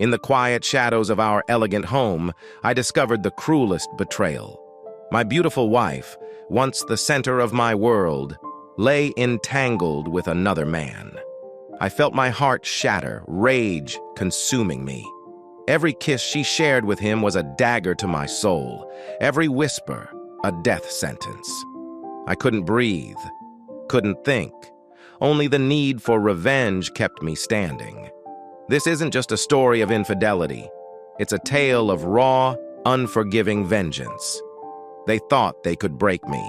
In the quiet shadows of our elegant home, I discovered the cruelest betrayal. My beautiful wife, once the center of my world, lay entangled with another man. I felt my heart shatter, rage consuming me. Every kiss she shared with him was a dagger to my soul, every whisper a death sentence. I couldn't breathe, couldn't think. Only the need for revenge kept me standing. This isn't just a story of infidelity. It's a tale of raw, unforgiving vengeance. They thought they could break me.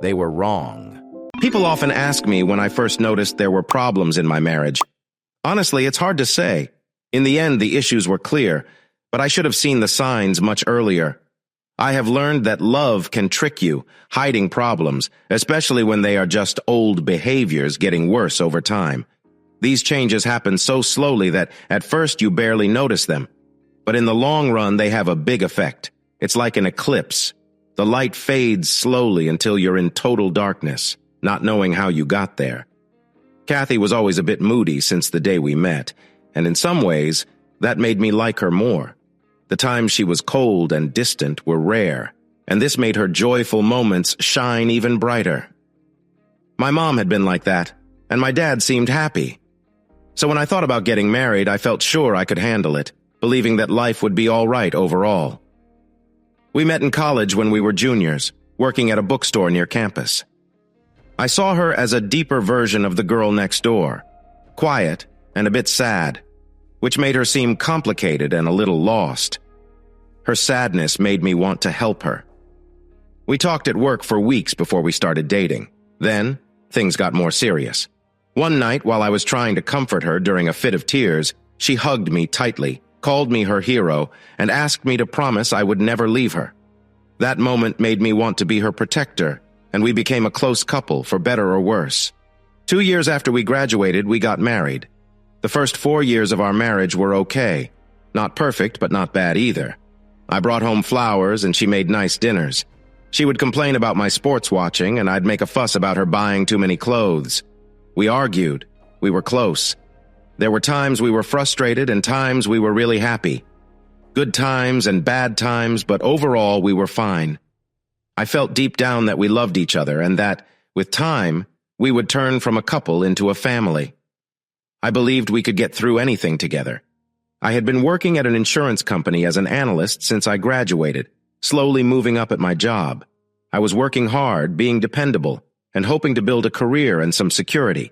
They were wrong. People often ask me when I first noticed there were problems in my marriage. Honestly, it's hard to say. In the end, the issues were clear, but I should have seen the signs much earlier. I have learned that love can trick you, hiding problems, especially when they are just old behaviors getting worse over time. These changes happen so slowly that at first you barely notice them. But in the long run, they have a big effect. It's like an eclipse. The light fades slowly until you're in total darkness, not knowing how you got there. Kathy was always a bit moody since the day we met, and in some ways, that made me like her more. The times she was cold and distant were rare, and this made her joyful moments shine even brighter. My mom had been like that, and my dad seemed happy. So when I thought about getting married, I felt sure I could handle it, believing that life would be all right overall. We met in college when we were juniors, working at a bookstore near campus. I saw her as a deeper version of the girl next door, quiet and a bit sad, which made her seem complicated and a little lost. Her sadness made me want to help her. We talked at work for weeks before we started dating. Then, things got more serious. One night, while I was trying to comfort her during a fit of tears, she hugged me tightly, called me her hero, and asked me to promise I would never leave her. That moment made me want to be her protector, and we became a close couple, for better or worse. 2 years after we graduated, we got married. The first 4 years of our marriage were okay. Not perfect, but not bad either. I brought home flowers, and she made nice dinners. She would complain about my sports watching, and I'd make a fuss about her buying too many clothes. We argued. We were close. There were times we were frustrated and times we were really happy. Good times and bad times, but overall we were fine. I felt deep down that we loved each other and that, with time, we would turn from a couple into a family. I believed we could get through anything together. I had been working at an insurance company as an analyst since I graduated, slowly moving up at my job. I was working hard, being dependable, and hoping to build a career and some security.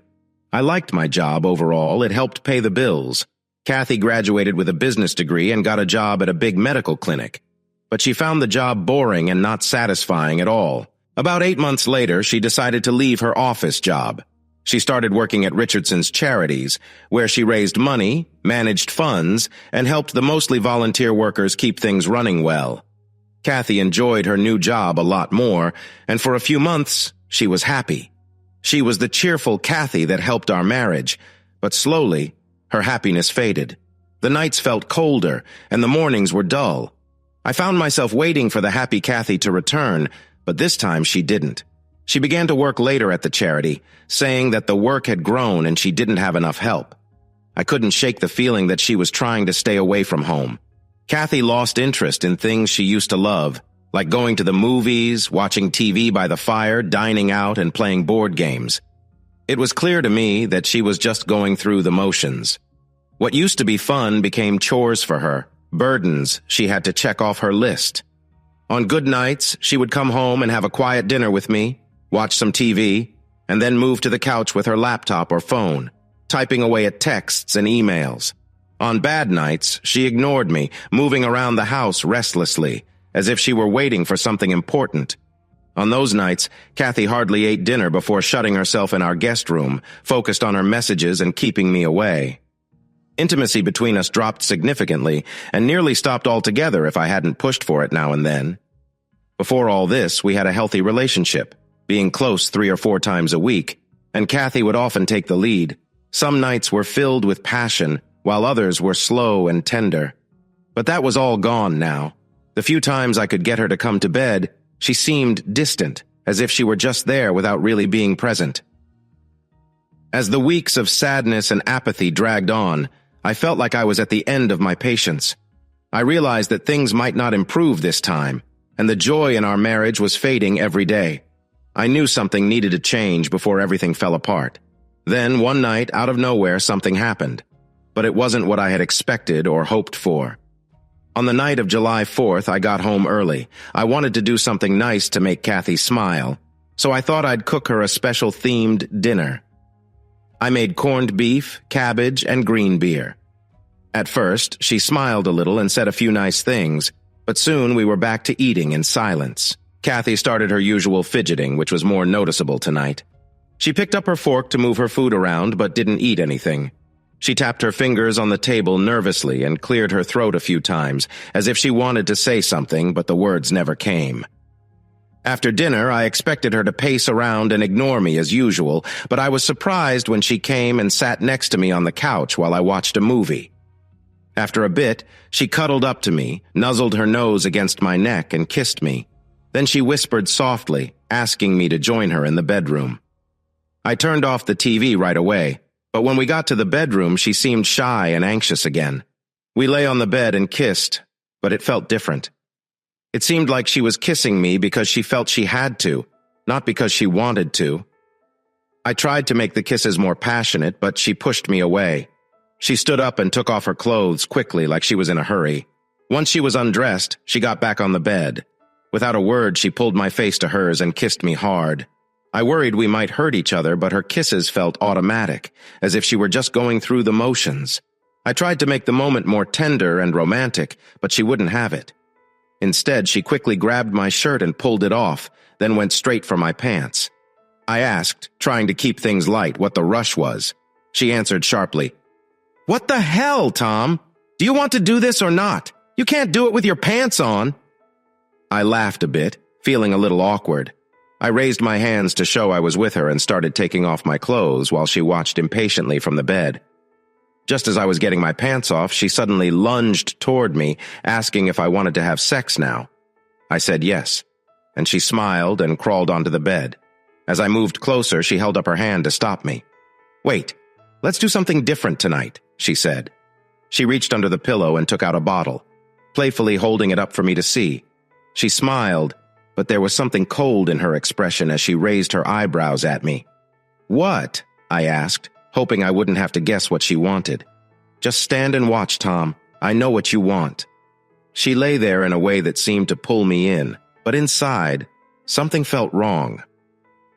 I liked my job overall. It helped pay the bills. Kathy graduated with a business degree and got a job at a big medical clinic. But she found the job boring and not satisfying at all. About 8 months later, she decided to leave her office job. She started working at Richardson's Charities, where she raised money, managed funds, and helped the mostly volunteer workers keep things running well. Kathy enjoyed her new job a lot more, and for a few months, she was happy. She was the cheerful Kathy that helped our marriage, but slowly, her happiness faded. The nights felt colder, and the mornings were dull. I found myself waiting for the happy Kathy to return, but this time she didn't. She began to work later at the charity, saying that the work had grown and she didn't have enough help. I couldn't shake the feeling that she was trying to stay away from home. Kathy lost interest in things she used to love, like going to the movies, watching TV by the fire, dining out, and playing board games. It was clear to me that she was just going through the motions. What used to be fun became chores for her, burdens she had to check off her list. On good nights, she would come home and have a quiet dinner with me, watch some TV, and then move to the couch with her laptop or phone, typing away at texts and emails. On bad nights, she ignored me, moving around the house restlessly, as if she were waiting for something important. On those nights, Kathy hardly ate dinner before shutting herself in our guest room, focused on her messages and keeping me away. Intimacy between us dropped significantly and nearly stopped altogether if I hadn't pushed for it now and then. Before all this, we had a healthy relationship, being close 3 or 4 times a week, and Kathy would often take the lead. Some nights were filled with passion, while others were slow and tender. But that was all gone now. The few times I could get her to come to bed, she seemed distant, as if she were just there without really being present. As the weeks of sadness and apathy dragged on, I felt like I was at the end of my patience. I realized that things might not improve this time, and the joy in our marriage was fading every day. I knew something needed to change before everything fell apart. Then, one night, out of nowhere, something happened. But it wasn't what I had expected or hoped for. On the night of July 4th, I got home early. I wanted to do something nice to make Kathy smile, so I thought I'd cook her a special themed dinner. I made corned beef, cabbage, and green beer. At first, she smiled a little and said a few nice things, but soon we were back to eating in silence. Kathy started her usual fidgeting, which was more noticeable tonight. She picked up her fork to move her food around, but didn't eat anything. She tapped her fingers on the table nervously and cleared her throat a few times, as if she wanted to say something, but the words never came. After dinner, I expected her to pace around and ignore me as usual, but I was surprised when she came and sat next to me on the couch while I watched a movie. After a bit, she cuddled up to me, nuzzled her nose against my neck, and kissed me. Then she whispered softly, asking me to join her in the bedroom. I turned off the TV right away, but when we got to the bedroom, she seemed shy and anxious again. We lay on the bed and kissed, but it felt different. It seemed like she was kissing me because she felt she had to, not because she wanted to. I tried to make the kisses more passionate, but she pushed me away. She stood up and took off her clothes quickly like she was in a hurry. Once she was undressed, she got back on the bed. Without a word, she pulled my face to hers and kissed me hard. I worried we might hurt each other, but her kisses felt automatic, as if she were just going through the motions. I tried to make the moment more tender and romantic, but she wouldn't have it. Instead, she quickly grabbed my shirt and pulled it off, then went straight for my pants. I asked, trying to keep things light, what the rush was. She answered sharply, "What the hell, Tom? Do you want to do this or not? You can't do it with your pants on." I laughed a bit, feeling a little awkward. I raised my hands to show I was with her and started taking off my clothes while she watched impatiently from the bed. Just as I was getting my pants off, she suddenly lunged toward me, asking if I wanted to have sex now. I said yes, and she smiled and crawled onto the bed. As I moved closer, she held up her hand to stop me. "Wait, let's do something different tonight," she said. She reached under the pillow and took out a bottle, playfully holding it up for me to see. She smiled, but there was something cold in her expression as she raised her eyebrows at me. "What?" I asked, hoping I wouldn't have to guess what she wanted. "Just stand and watch, Tom. I know what you want." She lay there in a way that seemed to pull me in, but inside, something felt wrong.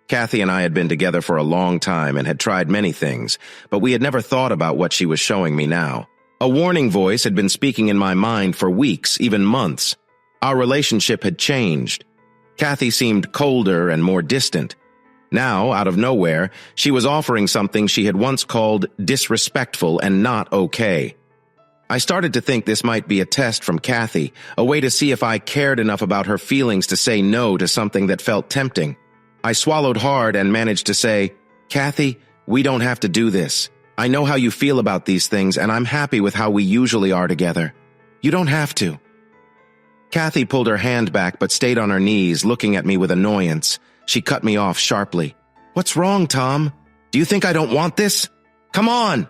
Kathy and I had been together for a long time and had tried many things, but we had never thought about what she was showing me now. A warning voice had been speaking in my mind for weeks, even months. Our relationship had changed. Kathy seemed colder and more distant. Now, out of nowhere, she was offering something she had once called disrespectful and not okay. I started to think this might be a test from Kathy, a way to see if I cared enough about her feelings to say no to something that felt tempting. I swallowed hard and managed to say, "Kathy, we don't have to do this. I know how you feel about these things, and I'm happy with how we usually are together. You don't have to." Kathy pulled her hand back but stayed on her knees, looking at me with annoyance. She cut me off sharply. "What's wrong, Tom? Do you think I don't want this? Come on!"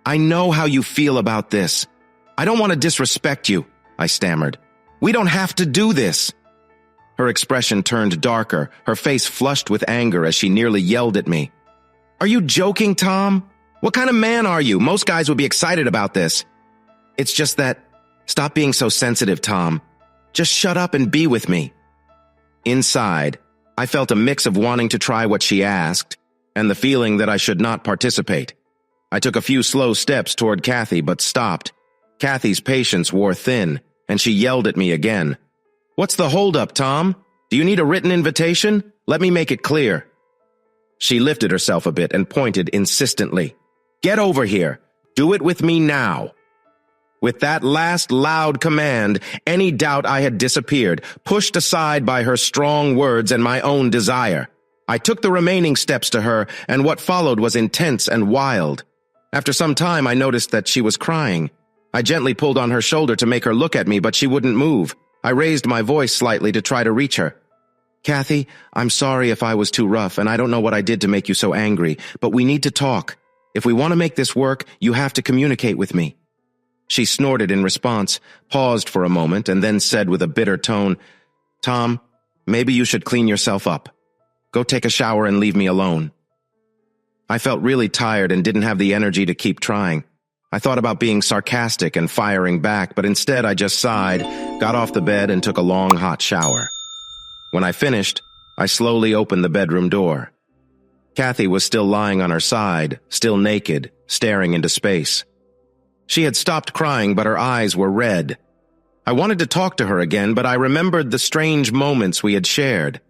"I know how you feel about this. I don't want to disrespect you," I stammered. "We don't have to do this." Her expression turned darker, her face flushed with anger as she nearly yelled at me. "Are you joking, Tom? What kind of man are you? Most guys would be excited about this." "It's just that, stop being so sensitive, Tom. Just shut up and be with me." Inside, I felt a mix of wanting to try what she asked and the feeling that I should not participate. I took a few slow steps toward Kathy but stopped. Kathy's patience wore thin, and she yelled at me again. "What's the holdup, Tom? Do you need a written invitation? Let me make it clear." She lifted herself a bit and pointed insistently. "Get over here. Do it with me now." With that last loud command, any doubt I had disappeared, pushed aside by her strong words and my own desire. I took the remaining steps to her, and what followed was intense and wild. After some time, I noticed that she was crying. I gently pulled on her shoulder to make her look at me, but she wouldn't move. I raised my voice slightly to try to reach her. "Kathy, I'm sorry if I was too rough, and I don't know what I did to make you so angry, but we need to talk. If we want to make this work, you have to communicate with me." She snorted in response, paused for a moment, and then said with a bitter tone, "Tom, maybe you should clean yourself up. Go take a shower and leave me alone." I felt really tired and didn't have the energy to keep trying. I thought about being sarcastic and firing back, but instead I just sighed, got off the bed, and took a long hot shower. When I finished, I slowly opened the bedroom door. Kathy was still lying on her side, still naked, staring into space. She had stopped crying, but her eyes were red. I wanted to talk to her again, but I remembered the strange moments we had shared.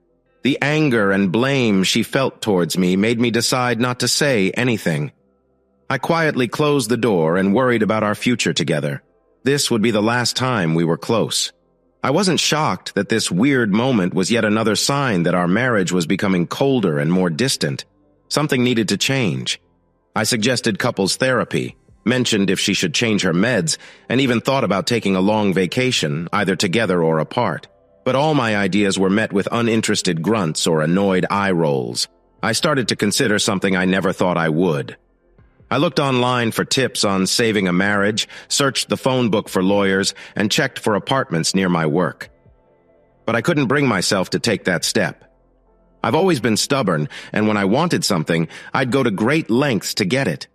The anger and blame she felt towards me made me decide not to say anything. I quietly closed the door and worried about our future together. This would be the last time we were close. I wasn't shocked that this weird moment was yet another sign that our marriage was becoming colder and more distant. Something needed to change. I suggested couples therapy, mentioned if she should change her meds, and even thought about taking a long vacation, either together or apart. But all my ideas were met with uninterested grunts or annoyed eye rolls. I started to consider something I never thought I would. I looked online for tips on saving a marriage, searched the phone book for lawyers, and checked for apartments near my work. But I couldn't bring myself to take that step. I've always been stubborn, and when I wanted something, I'd go to great lengths to get it.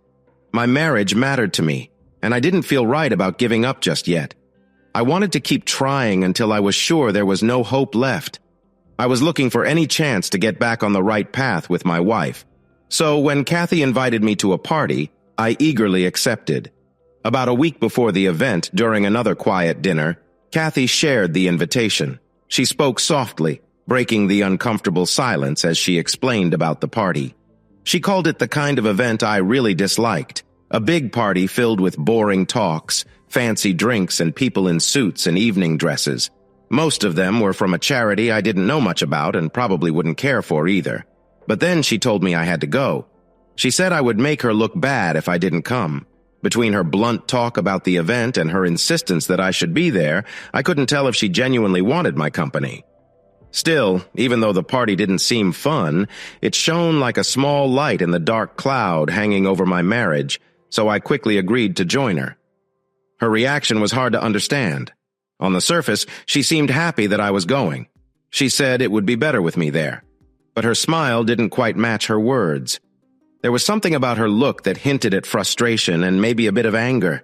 My marriage mattered to me, and I didn't feel right about giving up just yet. I wanted to keep trying until I was sure there was no hope left. I was looking for any chance to get back on the right path with my wife. So when Kathy invited me to a party, I eagerly accepted. About a week before the event, during another quiet dinner, Kathy shared the invitation. She spoke softly, breaking the uncomfortable silence as she explained about the party. She called it the kind of event I really disliked, a big party filled with boring talks, fancy drinks, and people in suits and evening dresses. Most of them were from a charity I didn't know much about and probably wouldn't care for either. But then she told me I had to go. She said I would make her look bad if I didn't come. Between her blunt talk about the event and her insistence that I should be there, I couldn't tell if she genuinely wanted my company. Still, even though the party didn't seem fun, it shone like a small light in the dark cloud hanging over my marriage, so I quickly agreed to join her. Her reaction was hard to understand. On the surface, she seemed happy that I was going. She said it would be better with me there. But her smile didn't quite match her words. There was something about her look that hinted at frustration and maybe a bit of anger.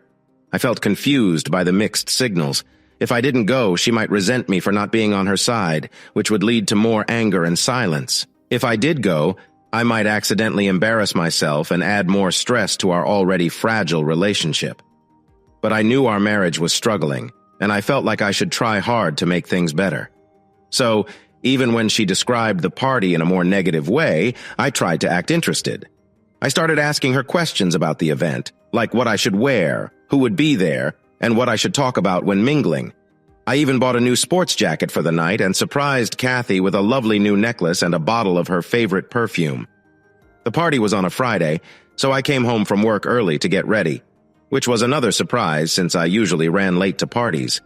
I felt confused by the mixed signals. If I didn't go, she might resent me for not being on her side, which would lead to more anger and silence. If I did go, I might accidentally embarrass myself and add more stress to our already fragile relationship. But I knew our marriage was struggling, and I felt like I should try hard to make things better. So, even when she described the party in a more negative way, I tried to act interested. I started asking her questions about the event, like what I should wear, who would be there, and what I should talk about when mingling. I even bought a new sports jacket for the night and surprised Kathy with a lovely new necklace and a bottle of her favorite perfume. The party was on a Friday, so I came home from work early to get ready, which was another surprise since I usually ran late to parties.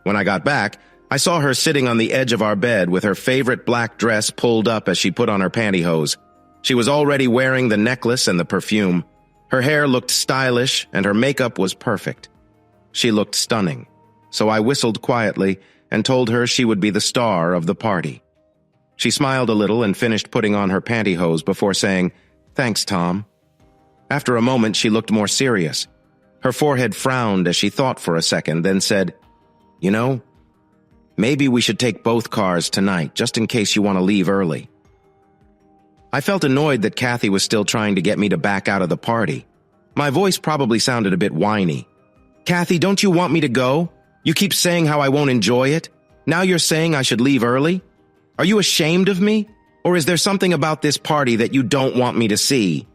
When I got back, I saw her sitting on the edge of our bed with her favorite black dress pulled up as she put on her pantyhose. She was already wearing the necklace and the perfume. Her hair looked stylish and her makeup was perfect. She looked stunning, so I whistled quietly and told her she would be the star of the party. She smiled a little and finished putting on her pantyhose before saying, "Thanks, Tom." After a moment, she looked more serious. Her forehead frowned as she thought for a second, then said, "You know, maybe we should take both cars tonight, just in case you want to leave early." I felt annoyed that Kathy was still trying to get me to back out of the party. My voice probably sounded a bit whiny. "Kathy, don't you want me to go? You keep saying how I won't enjoy it. Now you're saying I should leave early? Are you ashamed of me? Or is there something about this party that you don't want me to see?"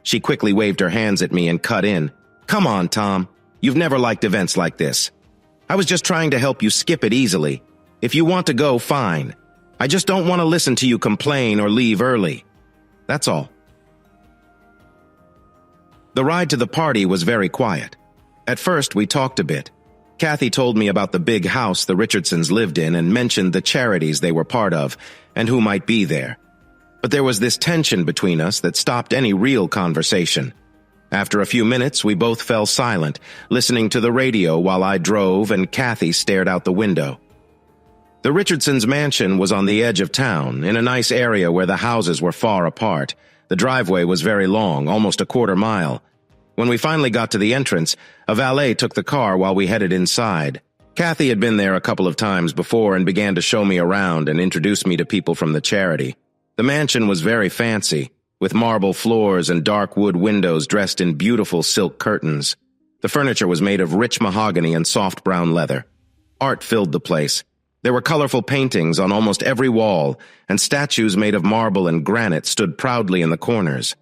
She quickly waved her hands at me and cut in. "Come on, Tom. You've never liked events like this. I was just trying to help you skip it easily. If you want to go, fine. I just don't want to listen to you complain or leave early. That's all." The ride to the party was very quiet. At first, we talked a bit. Kathy told me about the big house the Richardsons lived in and mentioned the charities they were part of and who might be there. But there was this tension between us that stopped any real conversation. After a few minutes, we both fell silent, listening to the radio while I drove and Kathy stared out the window. The Richardsons' mansion was on the edge of town, in a nice area where the houses were far apart. The driveway was very long, almost a quarter mile. When we finally got to the entrance, a valet took the car while we headed inside. Kathy had been there a couple of times before and began to show me around and introduce me to people from the charity. The mansion was very fancy, with marble floors and dark wood windows dressed in beautiful silk curtains. The furniture was made of rich mahogany and soft brown leather. Art filled the place. There were colorful paintings on almost every wall, and statues made of marble and granite stood proudly in the corners.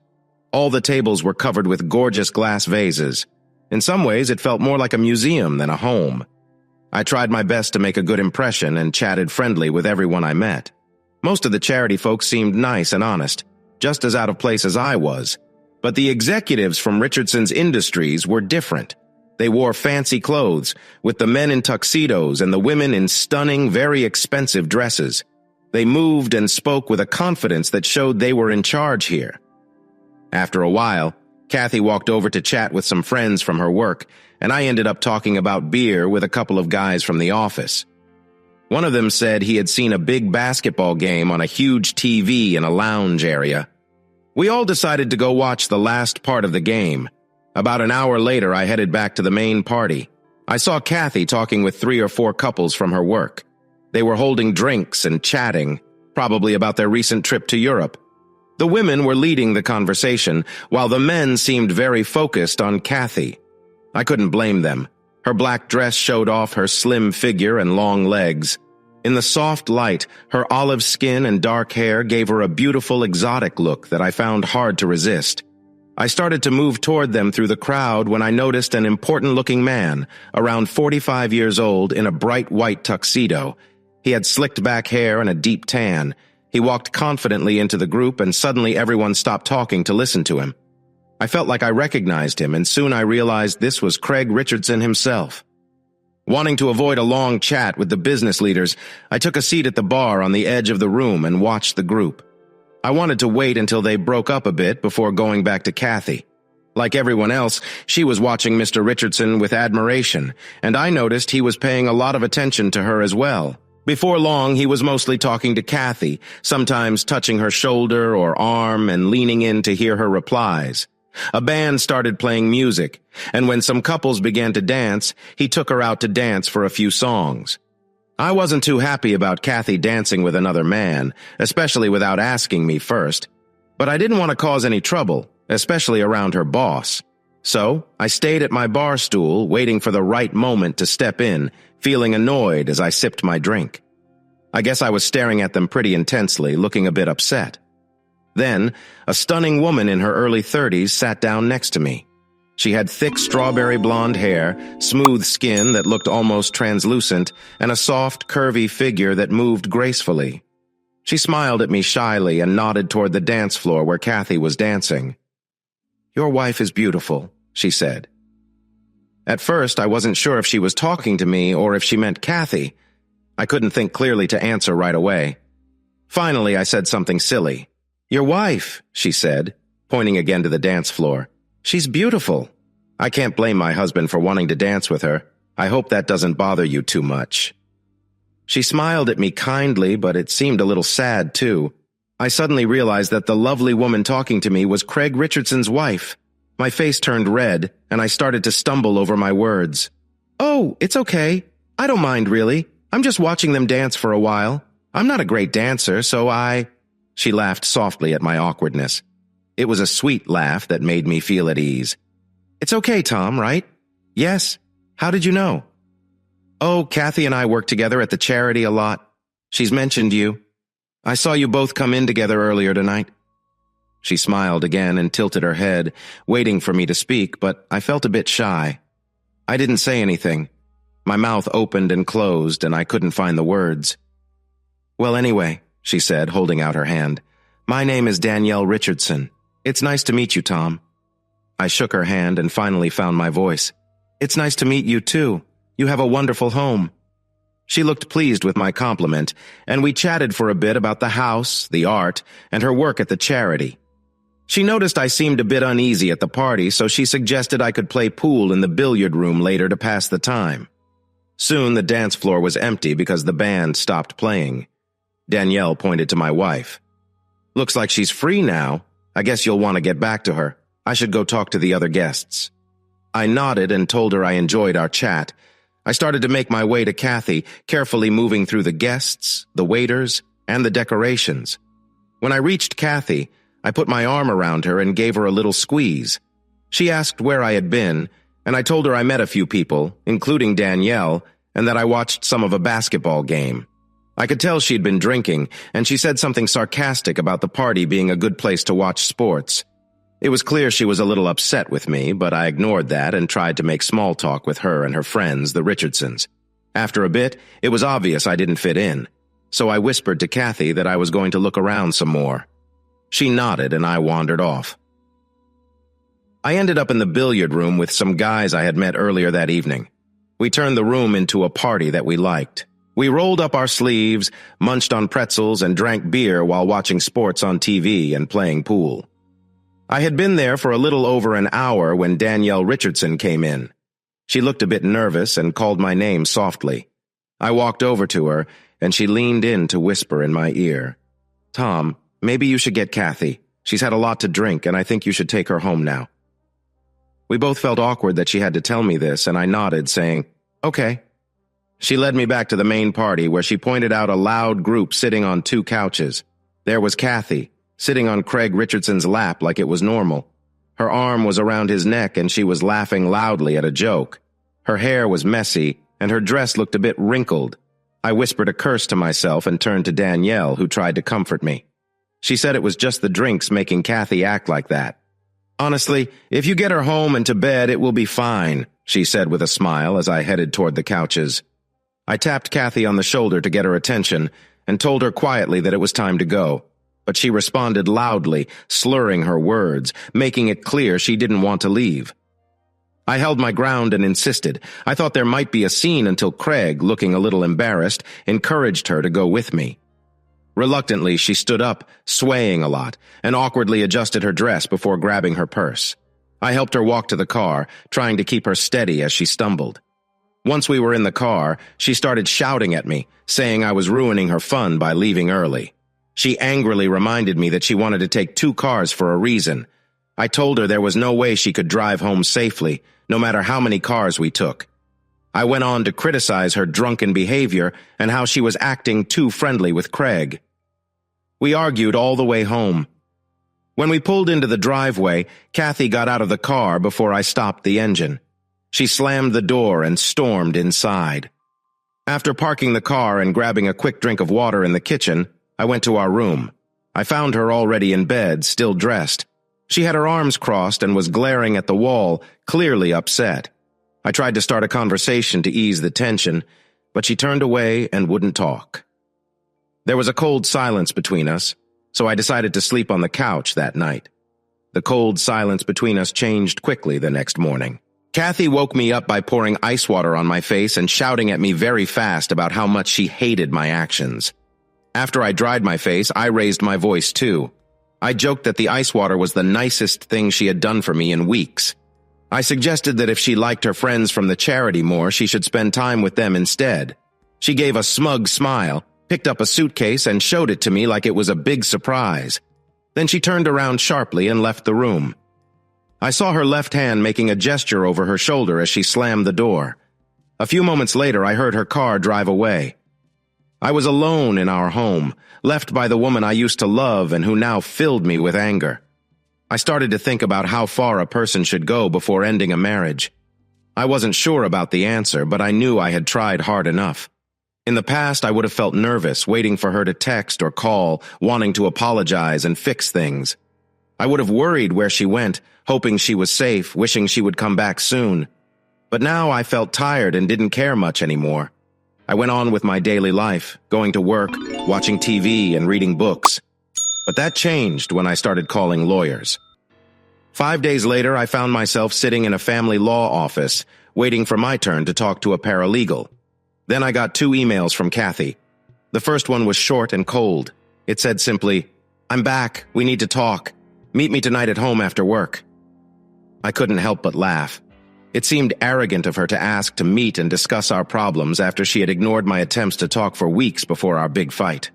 All the tables were covered with gorgeous glass vases. In some ways, it felt more like a museum than a home. I tried my best to make a good impression and chatted friendly with everyone I met. Most of the charity folks seemed nice and honest, just as out of place as I was. But the executives from Richardson's Industries were different. They wore fancy clothes, with the men in tuxedos and the women in stunning, very expensive dresses. They moved and spoke with a confidence that showed they were in charge here. After a while, Kathy walked over to chat with some friends from her work, and I ended up talking about beer with a couple of guys from the office. One of them said he had seen a big basketball game on a huge TV in a lounge area. We all decided to go watch the last part of the game. About an hour later, I headed back to the main party. I saw Kathy talking with 3 or 4 couples from her work. They were holding drinks and chatting, probably about their recent trip to Europe. The women were leading the conversation, while the men seemed very focused on Kathy. I couldn't blame them. Her black dress showed off her slim figure and long legs. In the soft light, her olive skin and dark hair gave her a beautiful, exotic look that I found hard to resist. I started to move toward them through the crowd when I noticed an important-looking man, around 45 years old, in a bright white tuxedo. He had slicked back hair and a deep tan. He walked confidently into the group, and suddenly everyone stopped talking to listen to him. I felt like I recognized him, and soon I realized this was Craig Richardson himself. Wanting to avoid a long chat with the business leaders, I took a seat at the bar on the edge of the room and watched the group. I wanted to wait until they broke up a bit before going back to Kathy. Like everyone else, she was watching Mr. Richardson with admiration, and I noticed he was paying a lot of attention to her as well. Before long, he was mostly talking to Kathy, sometimes touching her shoulder or arm and leaning in to hear her replies. A band started playing music, and when some couples began to dance, he took her out to dance for a few songs. I wasn't too happy about Kathy dancing with another man, especially without asking me first. But I didn't want to cause any trouble, especially around her boss. So I stayed at my bar stool, waiting for the right moment to step in, feeling annoyed as I sipped my drink. I guess I was staring at them pretty intensely, looking a bit upset. Then, a stunning woman in her early 30s sat down next to me. She had thick strawberry blonde hair, smooth skin that looked almost translucent, and a soft, curvy figure that moved gracefully. She smiled at me shyly and nodded toward the dance floor where Kathy was dancing. "Your wife is beautiful," she said. At first, I wasn't sure if she was talking to me or if she meant Kathy. I couldn't think clearly to answer right away. Finally, I said something silly. "Your wife," she said, pointing again to the dance floor. "She's beautiful. I can't blame my husband for wanting to dance with her. I hope that doesn't bother you too much." She smiled at me kindly, but it seemed a little sad, too. I suddenly realized that the lovely woman talking to me was Craig Richardson's wife. My face turned red, and I started to stumble over my words. "Oh, it's okay. I don't mind, really. I'm just watching them dance for a while. I'm not a great dancer, so I—" She laughed softly at my awkwardness. It was a sweet laugh that made me feel at ease. "It's okay, Tom, right?" "Yes. How did you know?" "Oh, Kathy and I work together at the charity a lot. She's mentioned you. I saw you both come in together earlier tonight." She smiled again and tilted her head, waiting for me to speak, but I felt a bit shy. I didn't say anything. My mouth opened and closed, and I couldn't find the words. "Well, anyway," she said, holding out her hand, "my name is Danielle Richardson. It's nice to meet you, Tom." I shook her hand and finally found my voice. "It's nice to meet you, too. You have a wonderful home." She looked pleased with my compliment, and we chatted for a bit about the house, the art, and her work at the charity. She noticed I seemed a bit uneasy at the party, so she suggested I could play pool in the billiard room later to pass the time. Soon the dance floor was empty because the band stopped playing. Danielle pointed to my wife. "Looks like she's free now. I guess you'll want to get back to her. I should go talk to the other guests." I nodded and told her I enjoyed our chat. I started to make my way to Kathy, carefully moving through the guests, the waiters, and the decorations. When I reached Kathy, I put my arm around her and gave her a little squeeze. She asked where I had been, and I told her I met a few people, including Danielle, and that I watched some of a basketball game. I could tell she'd been drinking, and she said something sarcastic about the party being a good place to watch sports. It was clear she was a little upset with me, but I ignored that and tried to make small talk with her and her friends, the Richardsons. After a bit, it was obvious I didn't fit in, so I whispered to Kathy that I was going to look around some more. She nodded and I wandered off. I ended up in the billiard room with some guys I had met earlier that evening. We turned the room into a party that we liked. We rolled up our sleeves, munched on pretzels, and drank beer while watching sports on TV and playing pool. I had been there for a little over an hour when Danielle Richardson came in. She looked a bit nervous and called my name softly. I walked over to her, and she leaned in to whisper in my ear, "Tom, maybe you should get Kathy. She's had a lot to drink, and I think you should take her home now." We both felt awkward that she had to tell me this, and I nodded, saying, "Okay." She led me back to the main party, where she pointed out a loud group sitting on 2 couches. There was Kathy, sitting on Craig Richardson's lap like it was normal. Her arm was around his neck and she was laughing loudly at a joke. Her hair was messy and her dress looked a bit wrinkled. I whispered a curse to myself and turned to Danielle, who tried to comfort me. She said it was just the drinks making Kathy act like that. "Honestly, if you get her home and to bed, it will be fine," she said with a smile as I headed toward the couches. I tapped Kathy on the shoulder to get her attention and told her quietly that it was time to go. But she responded loudly, slurring her words, making it clear she didn't want to leave. I held my ground and insisted. I thought there might be a scene until Craig, looking a little embarrassed, encouraged her to go with me. Reluctantly, she stood up, swaying a lot, and awkwardly adjusted her dress before grabbing her purse. I helped her walk to the car, trying to keep her steady as she stumbled. Once we were in the car, she started shouting at me, saying I was ruining her fun by leaving early. She angrily reminded me that she wanted to take 2 cars for a reason. I told her there was no way she could drive home safely, no matter how many cars we took. I went on to criticize her drunken behavior and how she was acting too friendly with Craig. We argued all the way home. When we pulled into the driveway, Kathy got out of the car before I stopped the engine. She slammed the door and stormed inside. After parking the car and grabbing a quick drink of water in the kitchen, I went to our room. I found her already in bed, still dressed. She had her arms crossed and was glaring at the wall, clearly upset. I tried to start a conversation to ease the tension, but she turned away and wouldn't talk. There was a cold silence between us, so I decided to sleep on the couch that night. The cold silence between us changed quickly the next morning. Kathy woke me up by pouring ice water on my face and shouting at me very fast about how much she hated my actions. After I dried my face, I raised my voice too. I joked that the ice water was the nicest thing she had done for me in weeks. I suggested that if she liked her friends from the charity more, she should spend time with them instead. She gave a smug smile, picked up a suitcase, and showed it to me like it was a big surprise. Then she turned around sharply and left the room. I saw her left hand making a gesture over her shoulder as she slammed the door. A few moments later, I heard her car drive away. I was alone in our home, left by the woman I used to love and who now filled me with anger. I started to think about how far a person should go before ending a marriage. I wasn't sure about the answer, but I knew I had tried hard enough. In the past, I would have felt nervous, waiting for her to text or call, wanting to apologize and fix things. I would have worried where she went, hoping she was safe, wishing she would come back soon. But now I felt tired and didn't care much anymore. I went on with my daily life, going to work, watching TV, and reading books. But that changed when I started calling lawyers. 5 days later, I found myself sitting in a family law office, waiting for my turn to talk to a paralegal. Then I got 2 emails from Kathy. The first one was short and cold. It said simply, "I'm back. We need to talk." Meet me tonight at home after work." I couldn't help but laugh. It seemed arrogant of her to ask to meet and discuss our problems after she had ignored my attempts to talk for weeks before our big fight.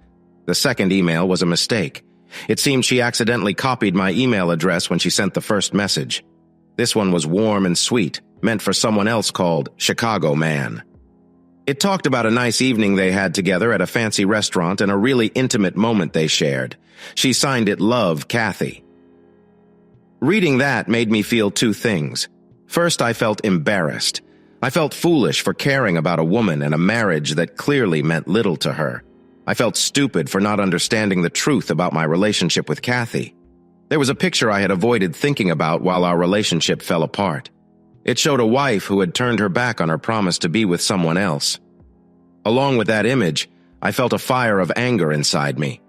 The second email was a mistake. It seemed she accidentally copied my email address when she sent the first message. This one was warm and sweet, meant for someone else called Chicago Man. It talked about a nice evening they had together at a fancy restaurant and a really intimate moment they shared. She signed it Love, Kathy. Reading that made me feel two things. First, I felt embarrassed. I felt foolish for caring about a woman and a marriage that clearly meant little to her. I felt stupid for not understanding the truth about my relationship with Kathy. There was a picture I had avoided thinking about while our relationship fell apart. It showed a wife who had turned her back on her promise to be with someone else. Along with that image, I felt a fire of anger inside me.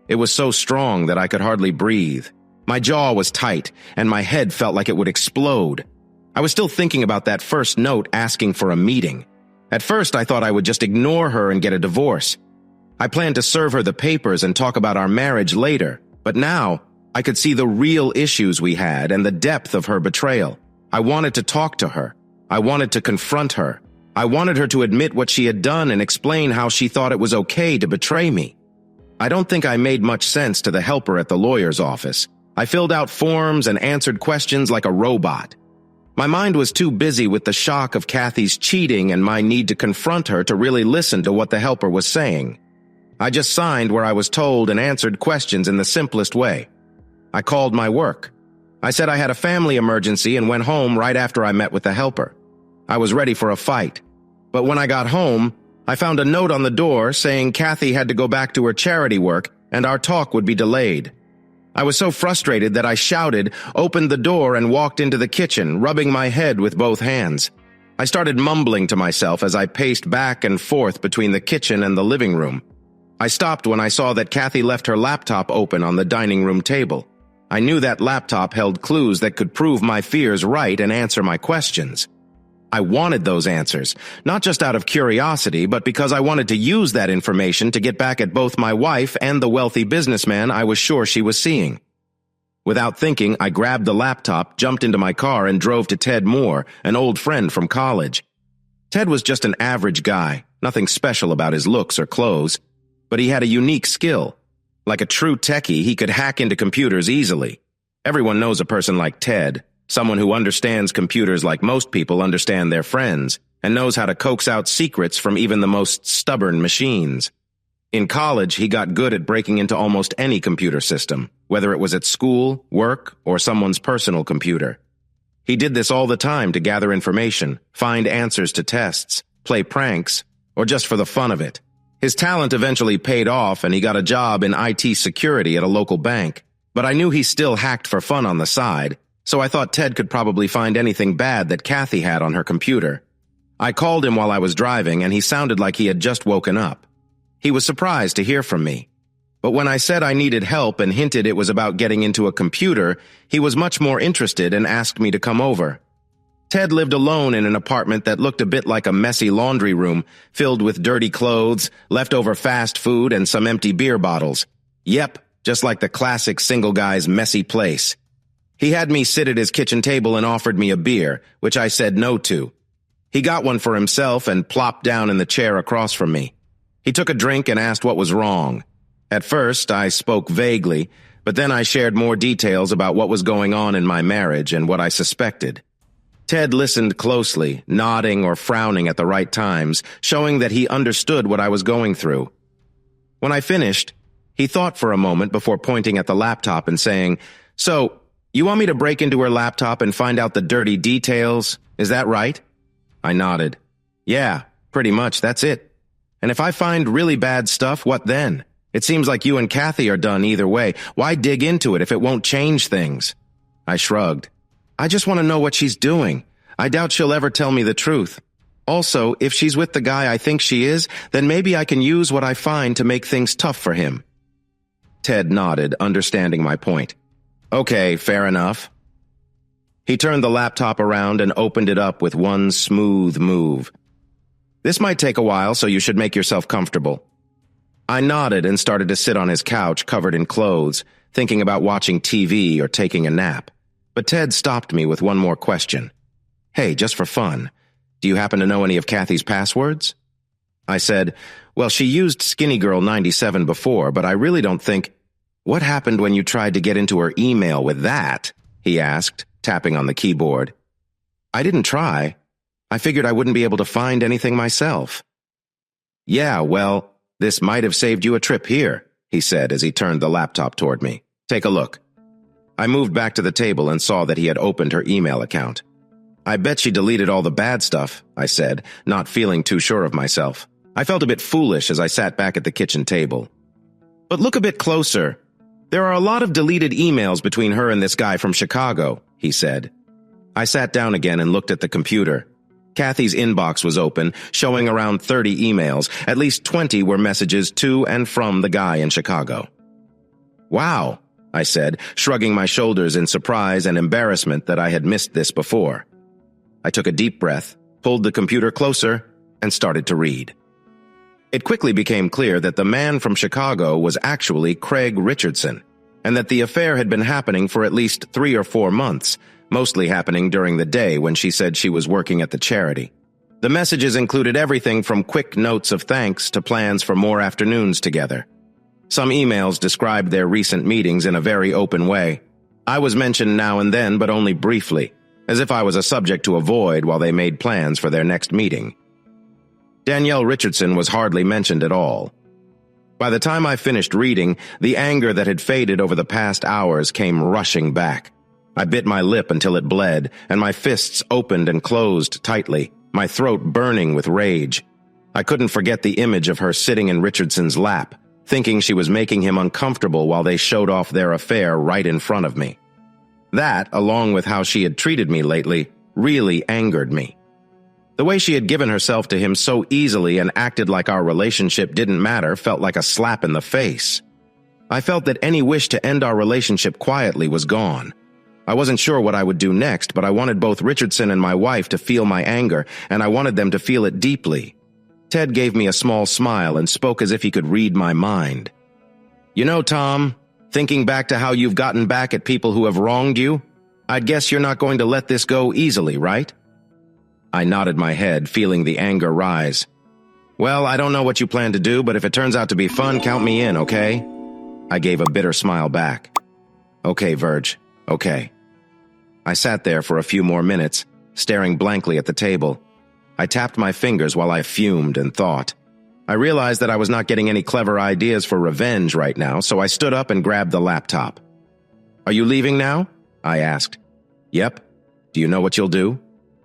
It was so strong that I could hardly breathe. My jaw was tight, and my head felt like it would explode. I was still thinking about that first note asking for a meeting. At first, I thought I would just ignore her and get a divorce. I planned to serve her the papers and talk about our marriage later, but now I could see the real issues we had and the depth of her betrayal. I wanted to talk to her. I wanted to confront her. I wanted her to admit what she had done and explain how she thought it was okay to betray me. I don't think I made much sense to the helper at the lawyer's office. I filled out forms and answered questions like a robot. My mind was too busy with the shock of Kathy's cheating and my need to confront her to really listen to what the helper was saying. I just signed where I was told and answered questions in the simplest way. I called my work. I said I had a family emergency and went home right after I met with the helper. I was ready for a fight. But when I got home, I found a note on the door saying Kathy had to go back to her charity work and our talk would be delayed. I was so frustrated that I shouted, opened the door, and walked into the kitchen, rubbing my head with both hands. I started mumbling to myself as I paced back and forth between the kitchen and the living room. I stopped when I saw that Kathy left her laptop open on the dining room table. I knew that laptop held clues that could prove my fears right and answer my questions. I wanted those answers, not just out of curiosity, but because I wanted to use that information to get back at both my wife and the wealthy businessman I was sure she was seeing. Without thinking, I grabbed the laptop, jumped into my car, and drove to Ted Moore, an old friend from college. Ted was just an average guy, nothing special about his looks or clothes, but he had a unique skill. Like a true techie, he could hack into computers easily. Everyone knows a person like Ted. Someone who understands computers like most people understand their friends, and knows how to coax out secrets from even the most stubborn machines. In college, he got good at breaking into almost any computer system, whether it was at school, work, or someone's personal computer. He did this all the time to gather information, find answers to tests, play pranks, or just for the fun of it. His talent eventually paid off, and he got a job in IT security at a local bank. But I knew he still hacked for fun on the side, so I thought Ted could probably find anything bad that Kathy had on her computer. I called him while I was driving, and he sounded like he had just woken up. He was surprised to hear from me. But when I said I needed help and hinted it was about getting into a computer, he was much more interested and asked me to come over. Ted lived alone in an apartment that looked a bit like a messy laundry room, filled with dirty clothes, leftover fast food, and some empty beer bottles. Yep, just like the classic single guy's messy place. He had me sit at his kitchen table and offered me a beer, which I said no to. He got one for himself and plopped down in the chair across from me. He took a drink and asked what was wrong. At first, I spoke vaguely, but then I shared more details about what was going on in my marriage and what I suspected. Ted listened closely, nodding or frowning at the right times, showing that he understood what I was going through. When I finished, he thought for a moment before pointing at the laptop and saying, "So, you want me to break into her laptop and find out the dirty details? Is that right?" I nodded. "Yeah, pretty much, that's it. And if I find really bad stuff, what then? It seems like you and Kathy are done either way. Why dig into it if it won't change things?" I shrugged. "I just want to know what she's doing. I doubt she'll ever tell me the truth. Also, if she's with the guy I think she is, then maybe I can use what I find to make things tough for him." Ted nodded, understanding my point. "Okay, fair enough." He turned the laptop around and opened it up with one smooth move. "This might take a while, so you should make yourself comfortable." I nodded and started to sit on his couch covered in clothes, thinking about watching TV or taking a nap. But Ted stopped me with one more question. Hey, just for fun, do you happen to know any of Kathy's passwords? I said, well, she used Skinny Girl 97 before, but I really don't think... What happened when you tried to get into her email with that? He asked, tapping on the keyboard. I didn't try. I figured I wouldn't be able to find anything myself. Yeah, well, this might have saved you a trip here, he said as he turned the laptop toward me. Take a look. I moved back to the table and saw that he had opened her email account. I bet she deleted all the bad stuff, I said, not feeling too sure of myself. I felt a bit foolish as I sat back at the kitchen table. But look a bit closer. There are a lot of deleted emails between her and this guy from Chicago, he said. I sat down again and looked at the computer. Kathy's inbox was open, showing around 30 emails. At least 20 were messages to and from the guy in Chicago. Wow, I said, shrugging my shoulders in surprise and embarrassment that I had missed this before. I took a deep breath, pulled the computer closer, and started to read. It quickly became clear that the man from Chicago was actually Craig Richardson, and that the affair had been happening for at least 3 or 4 months, mostly happening during the day when she said she was working at the charity. The messages included everything from quick notes of thanks to plans for more afternoons together. Some emails described their recent meetings in a very open way. I was mentioned now and then, but only briefly, as if I was a subject to avoid while they made plans for their next meeting. Danielle Richardson was hardly mentioned at all. By the time I finished reading, the anger that had faded over the past hours came rushing back. I bit my lip until it bled, and my fists opened and closed tightly, my throat burning with rage. I couldn't forget the image of her sitting in Richardson's lap, thinking she was making him uncomfortable while they showed off their affair right in front of me. That, along with how she had treated me lately, really angered me. The way she had given herself to him so easily and acted like our relationship didn't matter felt like a slap in the face. I felt that any wish to end our relationship quietly was gone. I wasn't sure what I would do next, but I wanted both Richardson and my wife to feel my anger, and I wanted them to feel it deeply. Ted gave me a small smile and spoke as if he could read my mind. You know, Tom, thinking back to how you've gotten back at people who have wronged you, I'd guess you're not going to let this go easily, right? I nodded my head, feeling the anger rise. Well, I don't know what you plan to do, but if it turns out to be fun, count me in, okay? I gave a bitter smile back. Okay, Verge, okay. I sat there for a few more minutes, staring blankly at the table. I tapped my fingers while I fumed and thought. I realized that I was not getting any clever ideas for revenge right now, so I stood up and grabbed the laptop. Are you leaving now? I asked. Yep. Do you know what you'll do?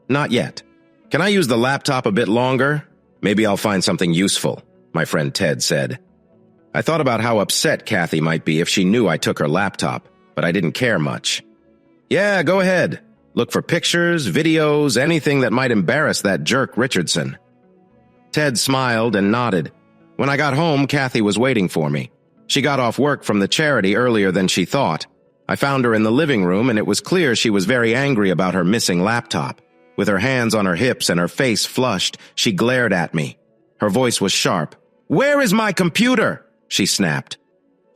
Not yet. Can I use the laptop a bit longer? Maybe I'll find something useful, my friend Ted said. I thought about how upset Kathy might be if she knew I took her laptop, but I didn't care much. Yeah, go ahead. Look for pictures, videos, anything that might embarrass that jerk Richardson. Ted smiled and nodded. When I got home, Kathy was waiting for me. She got off work from the charity earlier than she thought. I found her in the living room, and it was clear she was very angry about her missing laptop. With her hands on her hips and her face flushed, she glared at me. Her voice was sharp. "Where is my computer?" she snapped.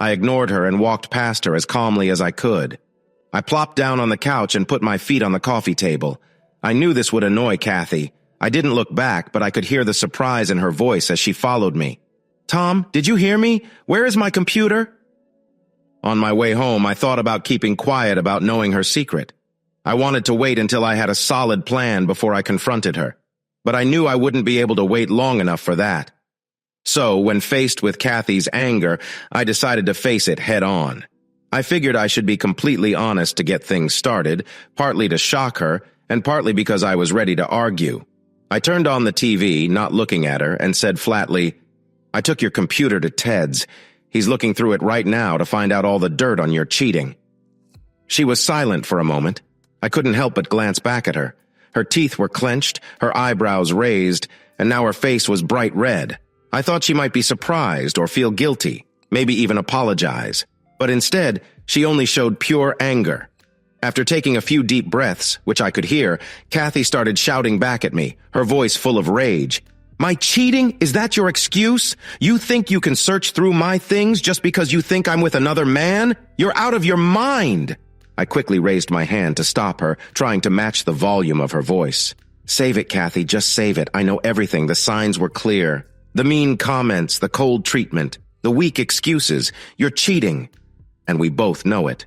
I ignored her and walked past her as calmly as I could. I plopped down on the couch and put my feet on the coffee table. I knew this would annoy Kathy. I didn't look back, but I could hear the surprise in her voice as she followed me. "Tom, did you hear me? Where is my computer?" On my way home, I thought about keeping quiet about knowing her secret. I wanted to wait until I had a solid plan before I confronted her, but I knew I wouldn't be able to wait long enough for that. So, when faced with Kathy's anger, I decided to face it head on. I figured I should be completely honest to get things started, partly to shock her, and partly because I was ready to argue. I turned on the TV, not looking at her, and said flatly, "I took your computer to Ted's. He's looking through it right now to find out all the dirt on your cheating." She was silent for a moment. I couldn't help but glance back at her. Her teeth were clenched, her eyebrows raised, and now her face was bright red. I thought she might be surprised or feel guilty, maybe even apologize. But instead, she only showed pure anger. After taking a few deep breaths, which I could hear, Kathy started shouting back at me, her voice full of rage. My cheating? Is that your excuse? You think you can search through my things just because you think I'm with another man? You're out of your mind! I quickly raised my hand to stop her, trying to match the volume of her voice. Save it, Kathy, just save it. I know everything. The signs were clear. The mean comments, the cold treatment, the weak excuses. You're cheating. And we both know it.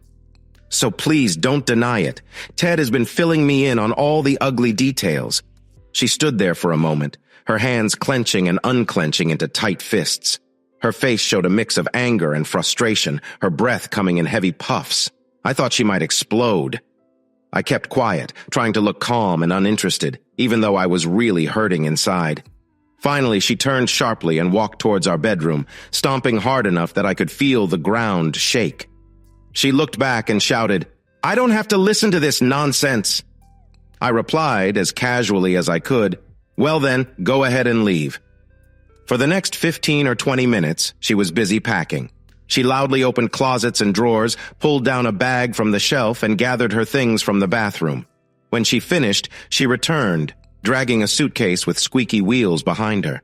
So please don't deny it. Ted has been filling me in on all the ugly details. She stood there for a moment, her hands clenching and unclenching into tight fists. Her face showed a mix of anger and frustration, her breath coming in heavy puffs. I thought she might explode. I kept quiet, trying to look calm and uninterested, even though I was really hurting inside. Finally, she turned sharply and walked towards our bedroom, stomping hard enough that I could feel the ground shake. She looked back and shouted, "I don't have to listen to this nonsense." I replied as casually as I could, "Well then, go ahead and leave." For the next 15 or 20 minutes, she was busy packing. She loudly opened closets and drawers, pulled down a bag from the shelf, and gathered her things from the bathroom. When she finished, she returned, dragging a suitcase with squeaky wheels behind her.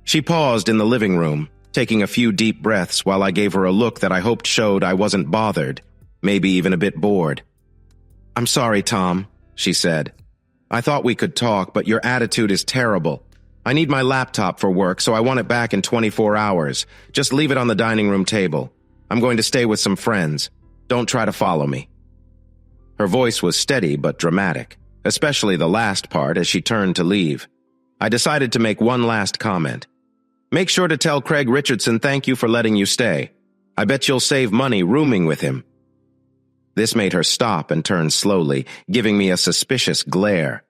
She paused in the living room, taking a few deep breaths while I gave her a look that I hoped showed I wasn't bothered, maybe even a bit bored. "I'm sorry, Tom," she said. "I thought we could talk, but your attitude is terrible. I need my laptop for work, so I want it back in 24 hours. Just leave it on the dining room table. I'm going to stay with some friends. Don't try to follow me." Her voice was steady but dramatic, especially the last part as she turned to leave. I decided to make one last comment. "Make sure to tell Craig Richardson thank you for letting you stay. I bet you'll save money rooming with him." This made her stop and turn slowly, giving me a suspicious glare.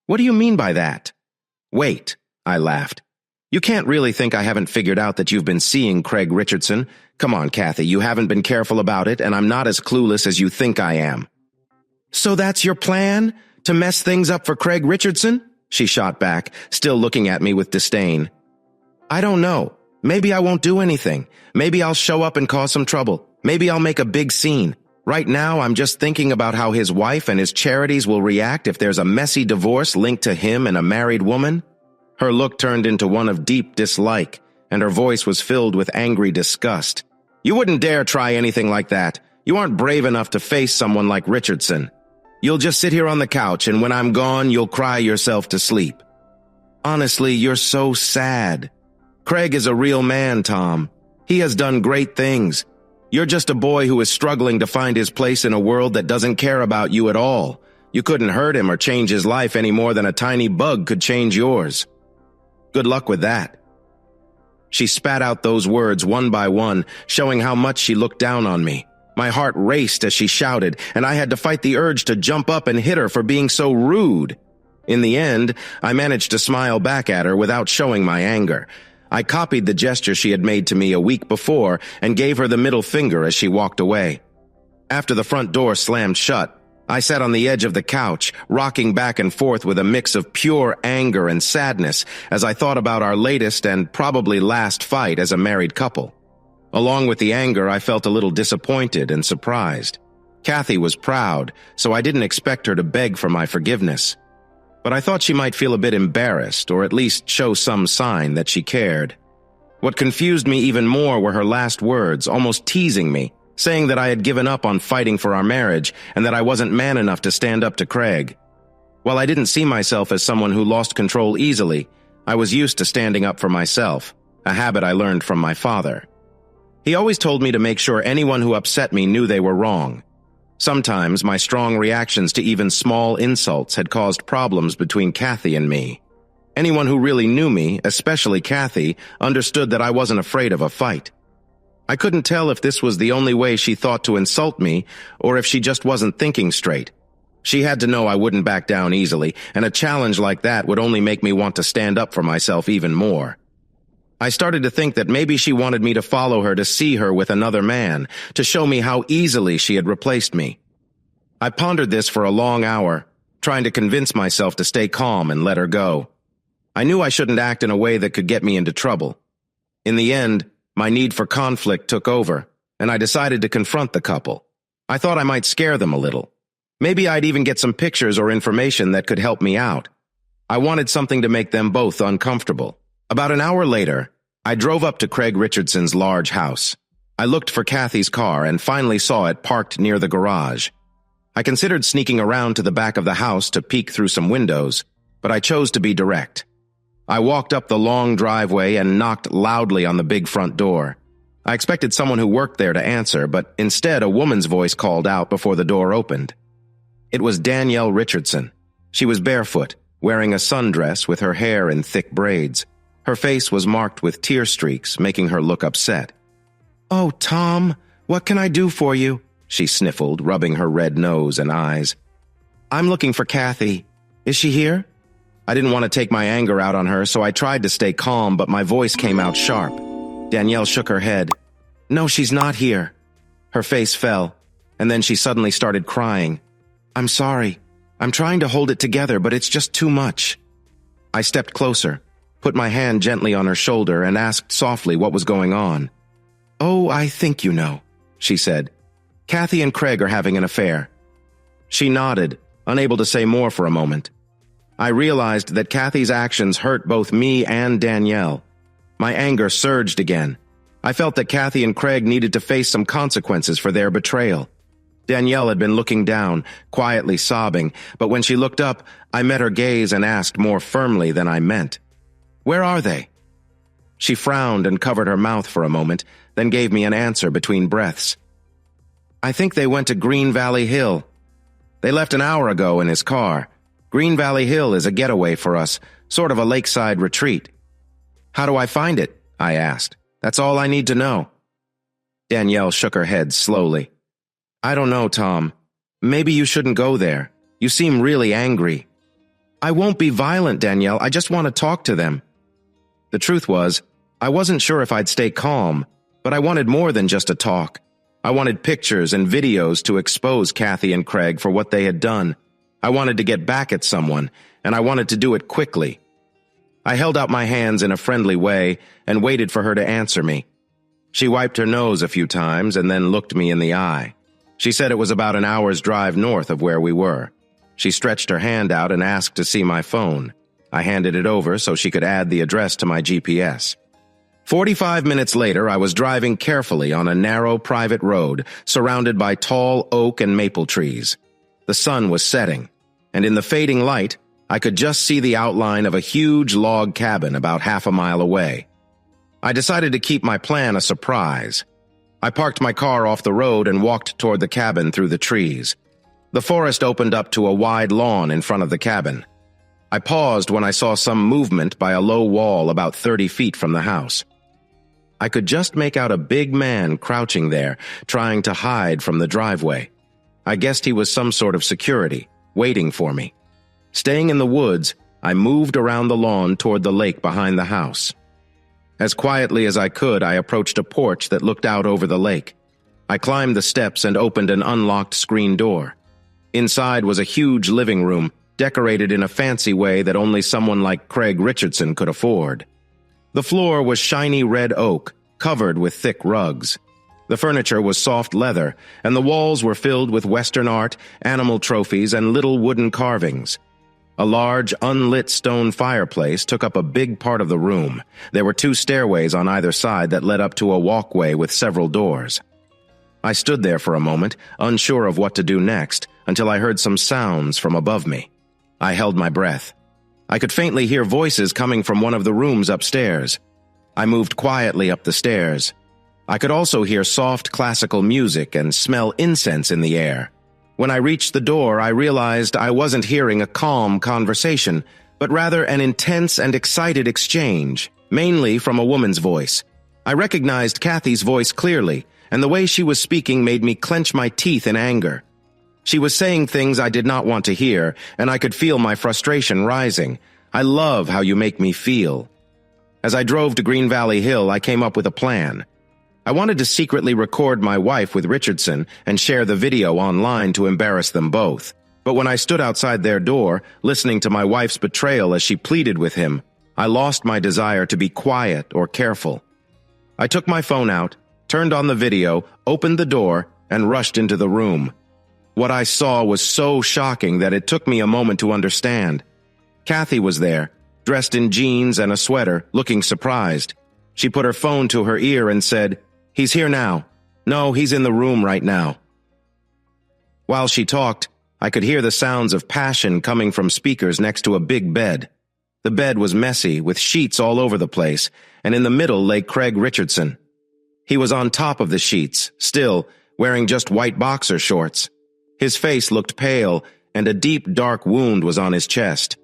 "What do you mean by that?" "Wait," I laughed. "You can't really think I haven't figured out that you've been seeing Craig Richardson. Come on, Kathy, you haven't been careful about it, and I'm not as clueless as you think I am." "So that's your plan? To mess things up for Craig Richardson?" she shot back, still looking at me with disdain. "I don't know. Maybe I won't do anything. Maybe I'll show up and cause some trouble. Maybe I'll make a big scene. Right now, I'm just thinking about how his wife and his charities will react if there's a messy divorce linked to him and a married woman." Her look turned into one of deep dislike, and her voice was filled with angry disgust. "You wouldn't dare try anything like that. You aren't brave enough to face someone like Richardson. You'll just sit here on the couch, and when I'm gone, you'll cry yourself to sleep. Honestly, you're so sad. Craig is a real man, Tom. He has done great things. You're just a boy who is struggling to find his place in a world that doesn't care about you at all. You couldn't hurt him or change his life any more than a tiny bug could change yours. Good luck with that." She spat out those words one by one, showing how much she looked down on me. My heart raced as she shouted, and I had to fight the urge to jump up and hit her for being so rude. In the end, I managed to smile back at her without showing my anger. I copied the gesture she had made to me a week before and gave her the middle finger as she walked away. After the front door slammed shut, I sat on the edge of the couch, rocking back and forth with a mix of pure anger and sadness as I thought about our latest and probably last fight as a married couple. Along with the anger, I felt a little disappointed and surprised. Kathy was proud, so I didn't expect her to beg for my forgiveness. But I thought she might feel a bit embarrassed, or at least show some sign that she cared. What confused me even more were her last words, almost teasing me, saying that I had given up on fighting for our marriage and that I wasn't man enough to stand up to Craig. While I didn't see myself as someone who lost control easily, I was used to standing up for myself, a habit I learned from my father. He always told me to make sure anyone who upset me knew they were wrong. Sometimes my strong reactions to even small insults had caused problems between Kathy and me. Anyone who really knew me, especially Kathy, understood that I wasn't afraid of a fight. I couldn't tell if this was the only way she thought to insult me, or if she just wasn't thinking straight. She had to know I wouldn't back down easily, and a challenge like that would only make me want to stand up for myself even more. I started to think that maybe she wanted me to follow her to see her with another man, to show me how easily she had replaced me. I pondered this for a long hour, trying to convince myself to stay calm and let her go. I knew I shouldn't act in a way that could get me into trouble. In the end, my need for conflict took over, and I decided to confront the couple. I thought I might scare them a little. Maybe I'd even get some pictures or information that could help me out. I wanted something to make them both uncomfortable. About an hour later, I drove up to Craig Richardson's large house. I looked for Kathy's car and finally saw it parked near the garage. I considered sneaking around to the back of the house to peek through some windows, but I chose to be direct. I walked up the long driveway and knocked loudly on the big front door. I expected someone who worked there to answer, but instead a woman's voice called out before the door opened. It was Danielle Richardson. She was barefoot, wearing a sundress with her hair in thick braids. Her face was marked with tear streaks, making her look upset. "Oh, Tom, what can I do for you?" she sniffled, rubbing her red nose and eyes. "I'm looking for Kathy. Is she here?" I didn't want to take my anger out on her, so I tried to stay calm, but my voice came out sharp. Danielle shook her head. "No, she's not here." Her face fell, and then she suddenly started crying. "I'm sorry. I'm trying to hold it together, but it's just too much." I stepped closer, put my hand gently on her shoulder, and asked softly what was going on. "Oh, I think you know," she said. "Kathy and Craig are having an affair." She nodded, unable to say more for a moment. I realized that Kathy's actions hurt both me and Danielle. My anger surged again. I felt that Kathy and Craig needed to face some consequences for their betrayal. Danielle had been looking down, quietly sobbing, but when she looked up, I met her gaze and asked more firmly than I meant, "Where are they?" She frowned and covered her mouth for a moment, then gave me an answer between breaths. "I think they went to Green Valley Hill. They left an hour ago in his car. Green Valley Hill is a getaway for us, sort of a lakeside retreat." "How do I find it?" I asked. "That's all I need to know." Danielle shook her head slowly. "I don't know, Tom. Maybe you shouldn't go there. You seem really angry." "I won't be violent, Danielle. I just want to talk to them." The truth was, I wasn't sure if I'd stay calm, but I wanted more than just a talk. I wanted pictures and videos to expose Kathy and Craig for what they had done. I wanted to get back at someone, and I wanted to do it quickly. I held out my hands in a friendly way and waited for her to answer me. She wiped her nose a few times and then looked me in the eye. She said it was about an hour's drive north of where we were. She stretched her hand out and asked to see my phone. I handed it over so she could add the address to my GPS. 45 minutes later, I was driving carefully on a narrow private road surrounded by tall oak and maple trees. The sun was setting, and in the fading light, I could just see the outline of a huge log cabin about half a mile away. I decided to keep my plan a surprise. I parked my car off the road and walked toward the cabin through the trees. The forest opened up to a wide lawn in front of the cabin. I paused when I saw some movement by a low wall about 30 feet from the house. I could just make out a big man crouching there, trying to hide from the driveway. I guessed he was some sort of security, waiting for me. Staying in the woods, I moved around the lawn toward the lake behind the house. As quietly as I could, I approached a porch that looked out over the lake. I climbed the steps and opened an unlocked screen door. Inside was a huge living room, decorated in a fancy way that only someone like Craig Richardson could afford. The floor was shiny red oak, covered with thick rugs. The furniture was soft leather, and the walls were filled with Western art, animal trophies, and little wooden carvings. A large, unlit stone fireplace took up a big part of the room. There were 2 stairways on either side that led up to a walkway with several doors. I stood there for a moment, unsure of what to do next, until I heard some sounds from above me. I held my breath. I could faintly hear voices coming from one of the rooms upstairs. I moved quietly up the stairs. I could also hear soft classical music and smell incense in the air. When I reached the door, I realized I wasn't hearing a calm conversation, but rather an intense and excited exchange, mainly from a woman's voice. I recognized Kathy's voice clearly, and the way she was speaking made me clench my teeth in anger. She was saying things I did not want to hear, and I could feel my frustration rising. "I love how you make me feel." As I drove to Green Valley Hill, I came up with a plan. I wanted to secretly record my wife with Richardson and share the video online to embarrass them both. But when I stood outside their door, listening to my wife's betrayal as she pleaded with him, I lost my desire to be quiet or careful. I took my phone out, turned on the video, opened the door, and rushed into the room. What I saw was so shocking that it took me a moment to understand. Kathy was there, dressed in jeans and a sweater, looking surprised. She put her phone to her ear and said, "He's here now. No, he's in the room right now." While she talked, I could hear the sounds of passion coming from speakers next to a big bed. The bed was messy, with sheets all over the place, and in the middle lay Craig Richardson. He was on top of the sheets, still, wearing just white boxer shorts. His face looked pale, and a deep, dark wound was on his chest.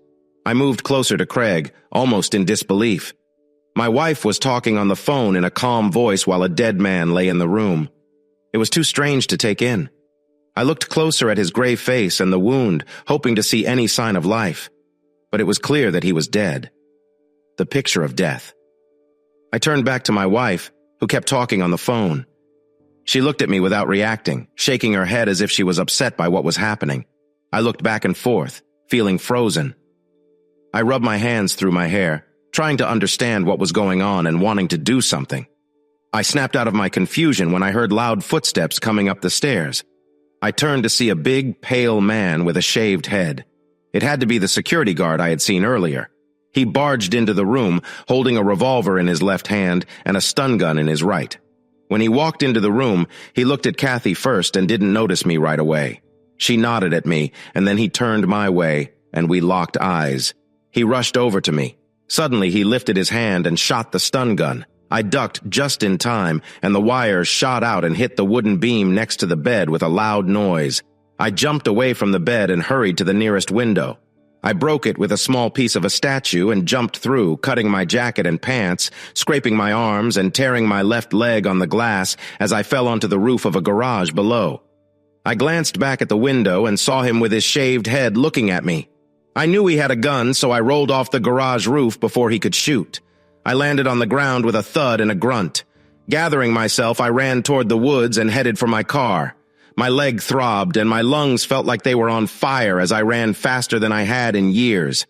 I moved closer to Craig, almost in disbelief. My wife was talking on the phone in a calm voice while a dead man lay in the room. It was too strange to take in. I looked closer at his gray face and the wound, hoping to see any sign of life. But it was clear that he was dead. The picture of death. I turned back to my wife, who kept talking on the phone. She looked at me without reacting, shaking her head as if she was upset by what was happening. I looked back and forth, feeling frozen. I rubbed my hands through my hair, trying to understand what was going on and wanting to do something. I snapped out of my confusion when I heard loud footsteps coming up the stairs. I turned to see a big, pale man with a shaved head. It had to be the security guard I had seen earlier. He barged into the room, holding a revolver in his left hand and a stun gun in his right. When he walked into the room, he looked at Kathy first and didn't notice me right away. She nodded at me, and then he turned my way, and we locked eyes. He rushed over to me. Suddenly, he lifted his hand and shot the stun gun. I ducked just in time, and the wires shot out and hit the wooden beam next to the bed with a loud noise. I jumped away from the bed and hurried to the nearest window. I broke it with a small piece of a statue and jumped through, cutting my jacket and pants, scraping my arms and tearing my left leg on the glass as I fell onto the roof of a garage below. I glanced back at the window and saw him with his shaved head looking at me. I knew he had a gun, so I rolled off the garage roof before he could shoot. I landed on the ground with a thud and a grunt. Gathering myself, I ran toward the woods and headed for my car. My leg throbbed and my lungs felt like they were on fire as I ran faster than I had in years.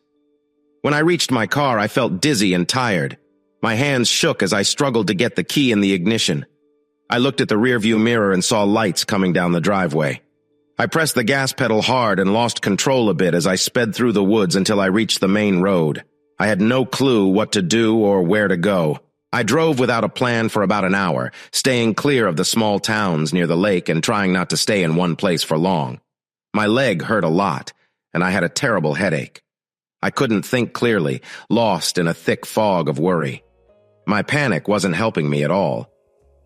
When I reached my car, I felt dizzy and tired. My hands shook as I struggled to get the key in the ignition. I looked at the rearview mirror and saw lights coming down the driveway. I pressed the gas pedal hard and lost control a bit as I sped through the woods until I reached the main road. I had no clue what to do or where to go. I drove without a plan for about an hour, staying clear of the small towns near the lake and trying not to stay in one place for long. My leg hurt a lot, and I had a terrible headache. I couldn't think clearly, lost in a thick fog of worry. My panic wasn't helping me at all.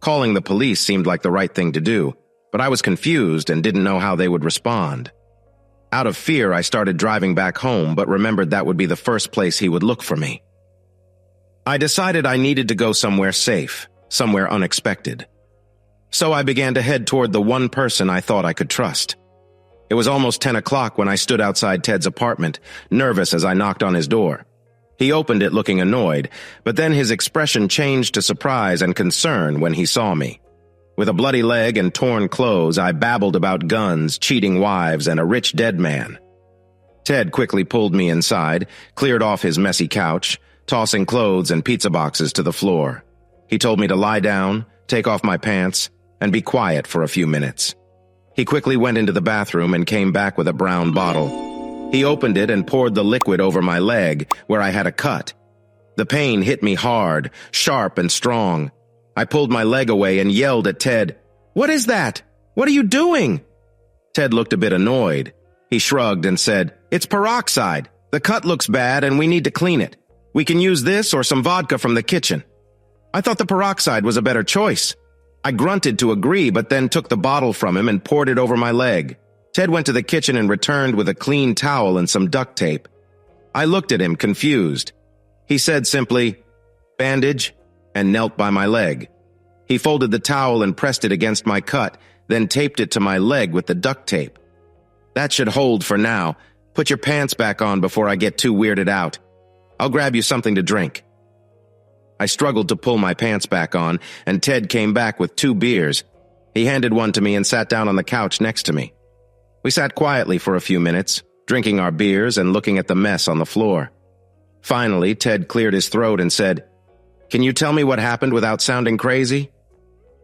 Calling the police seemed like the right thing to do, but I was confused and didn't know how they would respond. Out of fear, I started driving back home, but remembered that would be the first place he would look for me. I decided I needed to go somewhere safe, somewhere unexpected. So I began to head toward the one person I thought I could trust. It was almost 10 o'clock when I stood outside Ted's apartment, nervous as I knocked on his door. He opened it looking annoyed, but then his expression changed to surprise and concern when he saw me. With a bloody leg and torn clothes, I babbled about guns, cheating wives, and a rich dead man. Ted quickly pulled me inside, cleared off his messy couch, tossing clothes and pizza boxes to the floor. He told me to lie down, take off my pants, and be quiet for a few minutes. He quickly went into the bathroom and came back with a brown bottle. He opened it and poured the liquid over my leg, where I had a cut. The pain hit me hard, sharp and strong. I pulled my leg away and yelled at Ted, "What is that? What are you doing?" Ted looked a bit annoyed. He shrugged and said, "It's peroxide. The cut looks bad and we need to clean it. We can use this or some vodka from the kitchen." I thought the peroxide was a better choice. I grunted to agree, but then took the bottle from him and poured it over my leg. Ted went to the kitchen and returned with a clean towel and some duct tape. I looked at him, confused. He said simply, "Bandage," and knelt by my leg. He folded the towel and pressed it against my cut, then taped it to my leg with the duct tape. "That should hold for now. Put your pants back on before I get too weirded out. I'll grab you something to drink." I struggled to pull my pants back on, and Ted came back with 2 beers. He handed one to me and sat down on the couch next to me. We sat quietly for a few minutes, drinking our beers and looking at the mess on the floor. Finally, Ted cleared his throat and said, "Can you tell me what happened without sounding crazy?"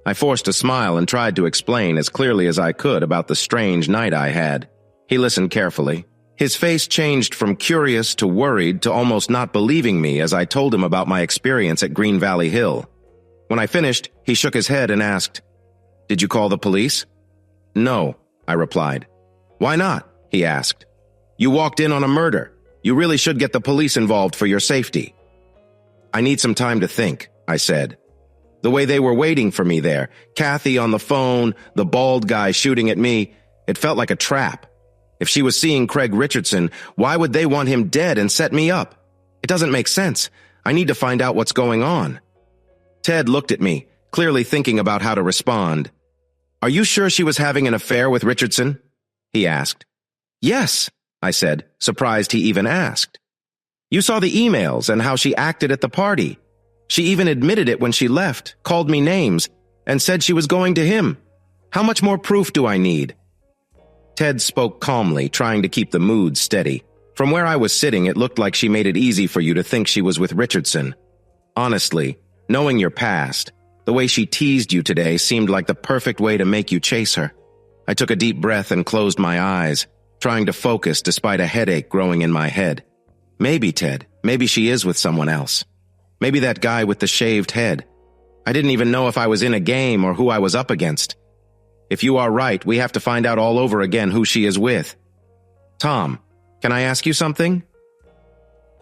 I forced a smile and tried to explain as clearly as I could about the strange night I had. He listened carefully. His face changed from curious to worried to almost not believing me as I told him about my experience at Green Valley Hill. When I finished, he shook his head and asked, "Did you call the police?" "No," I replied. "Why not?" he asked. "You walked in on a murder. You really should get the police involved for your safety." "I need some time to think," I said. The way they were waiting for me there, Kathy on the phone, the bald guy shooting at me, it felt like a trap. If she was seeing Craig Richardson, why would they want him dead and set me up? It doesn't make sense. I need to find out what's going on. Ted looked at me, clearly thinking about how to respond. "Are you sure she was having an affair with Richardson?" he asked. "Yes," I said, surprised he even asked. "You saw the emails and how she acted at the party. She even admitted it when she left, called me names, and said she was going to him. How much more proof do I need?" Ted spoke calmly, trying to keep the mood steady. From where I was sitting, it looked like she made it easy for you to think she was with Richardson. Honestly, knowing your past, the way she teased you today seemed like the perfect way to make you chase her. I took a deep breath and closed my eyes, trying to focus despite a headache growing in my head. Maybe, Ted, maybe she is with someone else. Maybe that guy with the shaved head. I didn't even know if I was in a game or who I was up against. If you are right, we have to find out all over again who she is with. Tom, can I ask you something?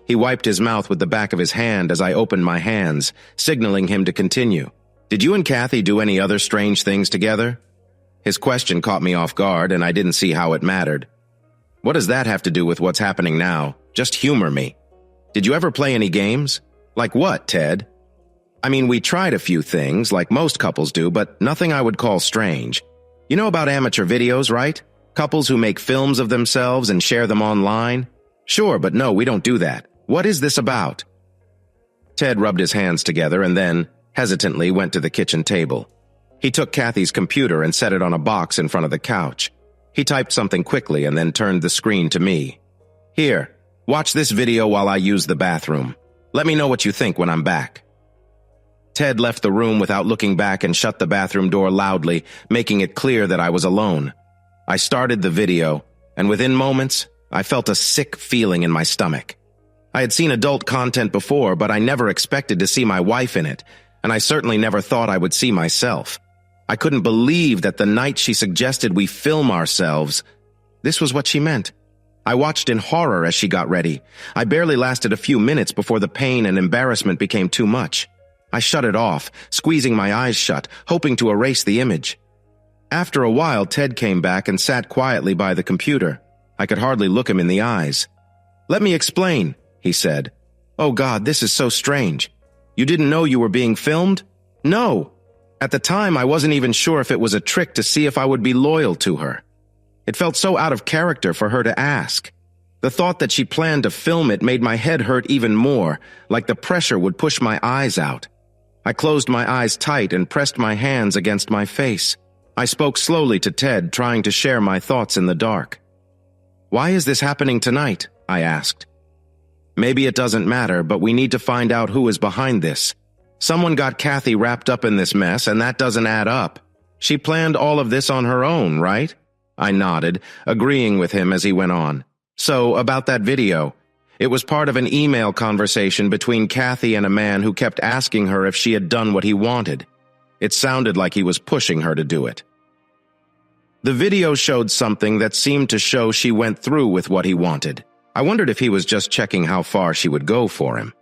He wiped his mouth with the back of his hand as I opened my hands, signaling him to continue. Did you and Kathy do any other strange things together? His question caught me off guard, and I didn't see how it mattered. What does that have to do with what's happening now? Just humor me. Did you ever play any games? Like what, Ted? I mean, we tried a few things, like most couples do, but nothing I would call strange. You know about amateur videos, right? Couples who make films of themselves and share them online? Sure, but no, we don't do that. What is this about? Ted rubbed his hands together and then, hesitantly, went to the kitchen table. He took Kathy's computer and set it on a box in front of the couch. He typed something quickly and then turned the screen to me. Here, watch this video while I use the bathroom. Let me know what you think when I'm back. Ted left the room without looking back and shut the bathroom door loudly, making it clear that I was alone. I started the video, and within moments, I felt a sick feeling in my stomach. I had seen adult content before, but I never expected to see my wife in it, and I certainly never thought I would see myself. I couldn't believe that the night she suggested we film ourselves, this was what she meant. I watched in horror as she got ready. I barely lasted a few minutes before the pain and embarrassment became too much. I shut it off, squeezing my eyes shut, hoping to erase the image. After a while, Ted came back and sat quietly by the computer. I could hardly look him in the eyes. "Let me explain," he said. "Oh God, this is so strange. You didn't know you were being filmed?" "No. At the time, I wasn't even sure if it was a trick to see if I would be loyal to her. It felt so out of character for her to ask. The thought that she planned to film it made my head hurt even more, like the pressure would push my eyes out. I closed my eyes tight and pressed my hands against my face. I spoke slowly to Ted, trying to share my thoughts in the dark. "Why is this happening tonight?" I asked. "Maybe it doesn't matter, but we need to find out who is behind this. Someone got Kathy wrapped up in this mess, and that doesn't add up. She planned all of this on her own, right?" I nodded, agreeing with him as he went on. "So, about that video. It was part of an email conversation between Kathy and a man who kept asking her if she had done what he wanted. It sounded like he was pushing her to do it. The video showed something that seemed to show she went through with what he wanted. I wondered if he was just checking how far she would go for him.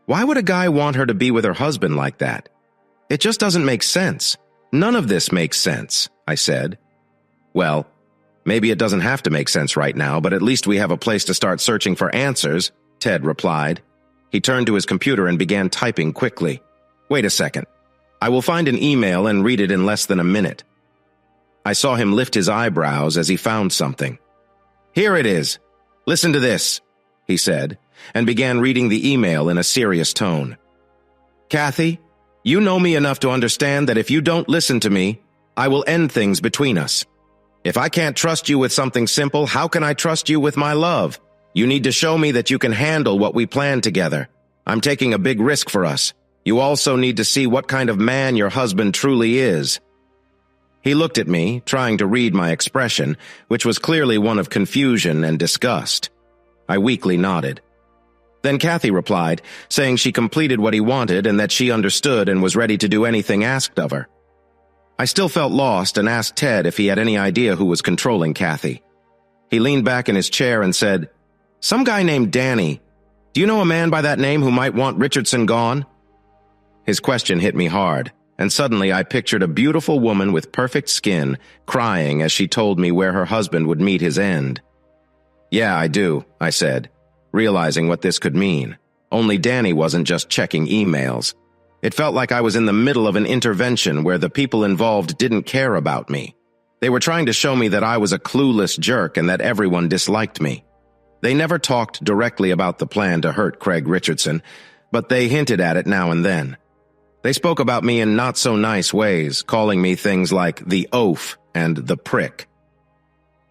Why would a guy want her to be with her husband like that? It just doesn't make sense. None of this makes sense, I said. Well, maybe it doesn't have to make sense right now, but at least we have a place to start searching for answers, Ted replied. He turned to his computer and began typing quickly. Wait a second. I will find an email and read it in less than a minute. I saw him lift his eyebrows as he found something. Here it is. Listen to this, he said, and began reading the email in a serious tone. Kathy, you know me enough to understand that if you don't listen to me, I will end things between us. If I can't trust you with something simple, how can I trust you with my love? You need to show me that you can handle what we plan together. I'm taking a big risk for us. You also need to see what kind of man your husband truly is. He looked at me, trying to read my expression, which was clearly one of confusion and disgust. I weakly nodded. Then Kathy replied, saying she completed what he wanted and that she understood and was ready to do anything asked of her. I still felt lost and asked Ted if he had any idea who was controlling Kathy. He leaned back in his chair and said, "Some guy named Danny. Do you know a man by that name who might want Richardson gone?" His question hit me hard, and suddenly I pictured a beautiful woman with perfect skin crying as she told me where her husband would meet his end. "Yeah, I do," I said, realizing what this could mean. Only Danny wasn't just checking emails. It felt like I was in the middle of an intervention where the people involved didn't care about me. They were trying to show me that I was a clueless jerk and that everyone disliked me. They never talked directly about the plan to hurt Craig Richardson, but they hinted at it now and then. They spoke about me in not-so-nice ways, calling me things like the oaf and the prick.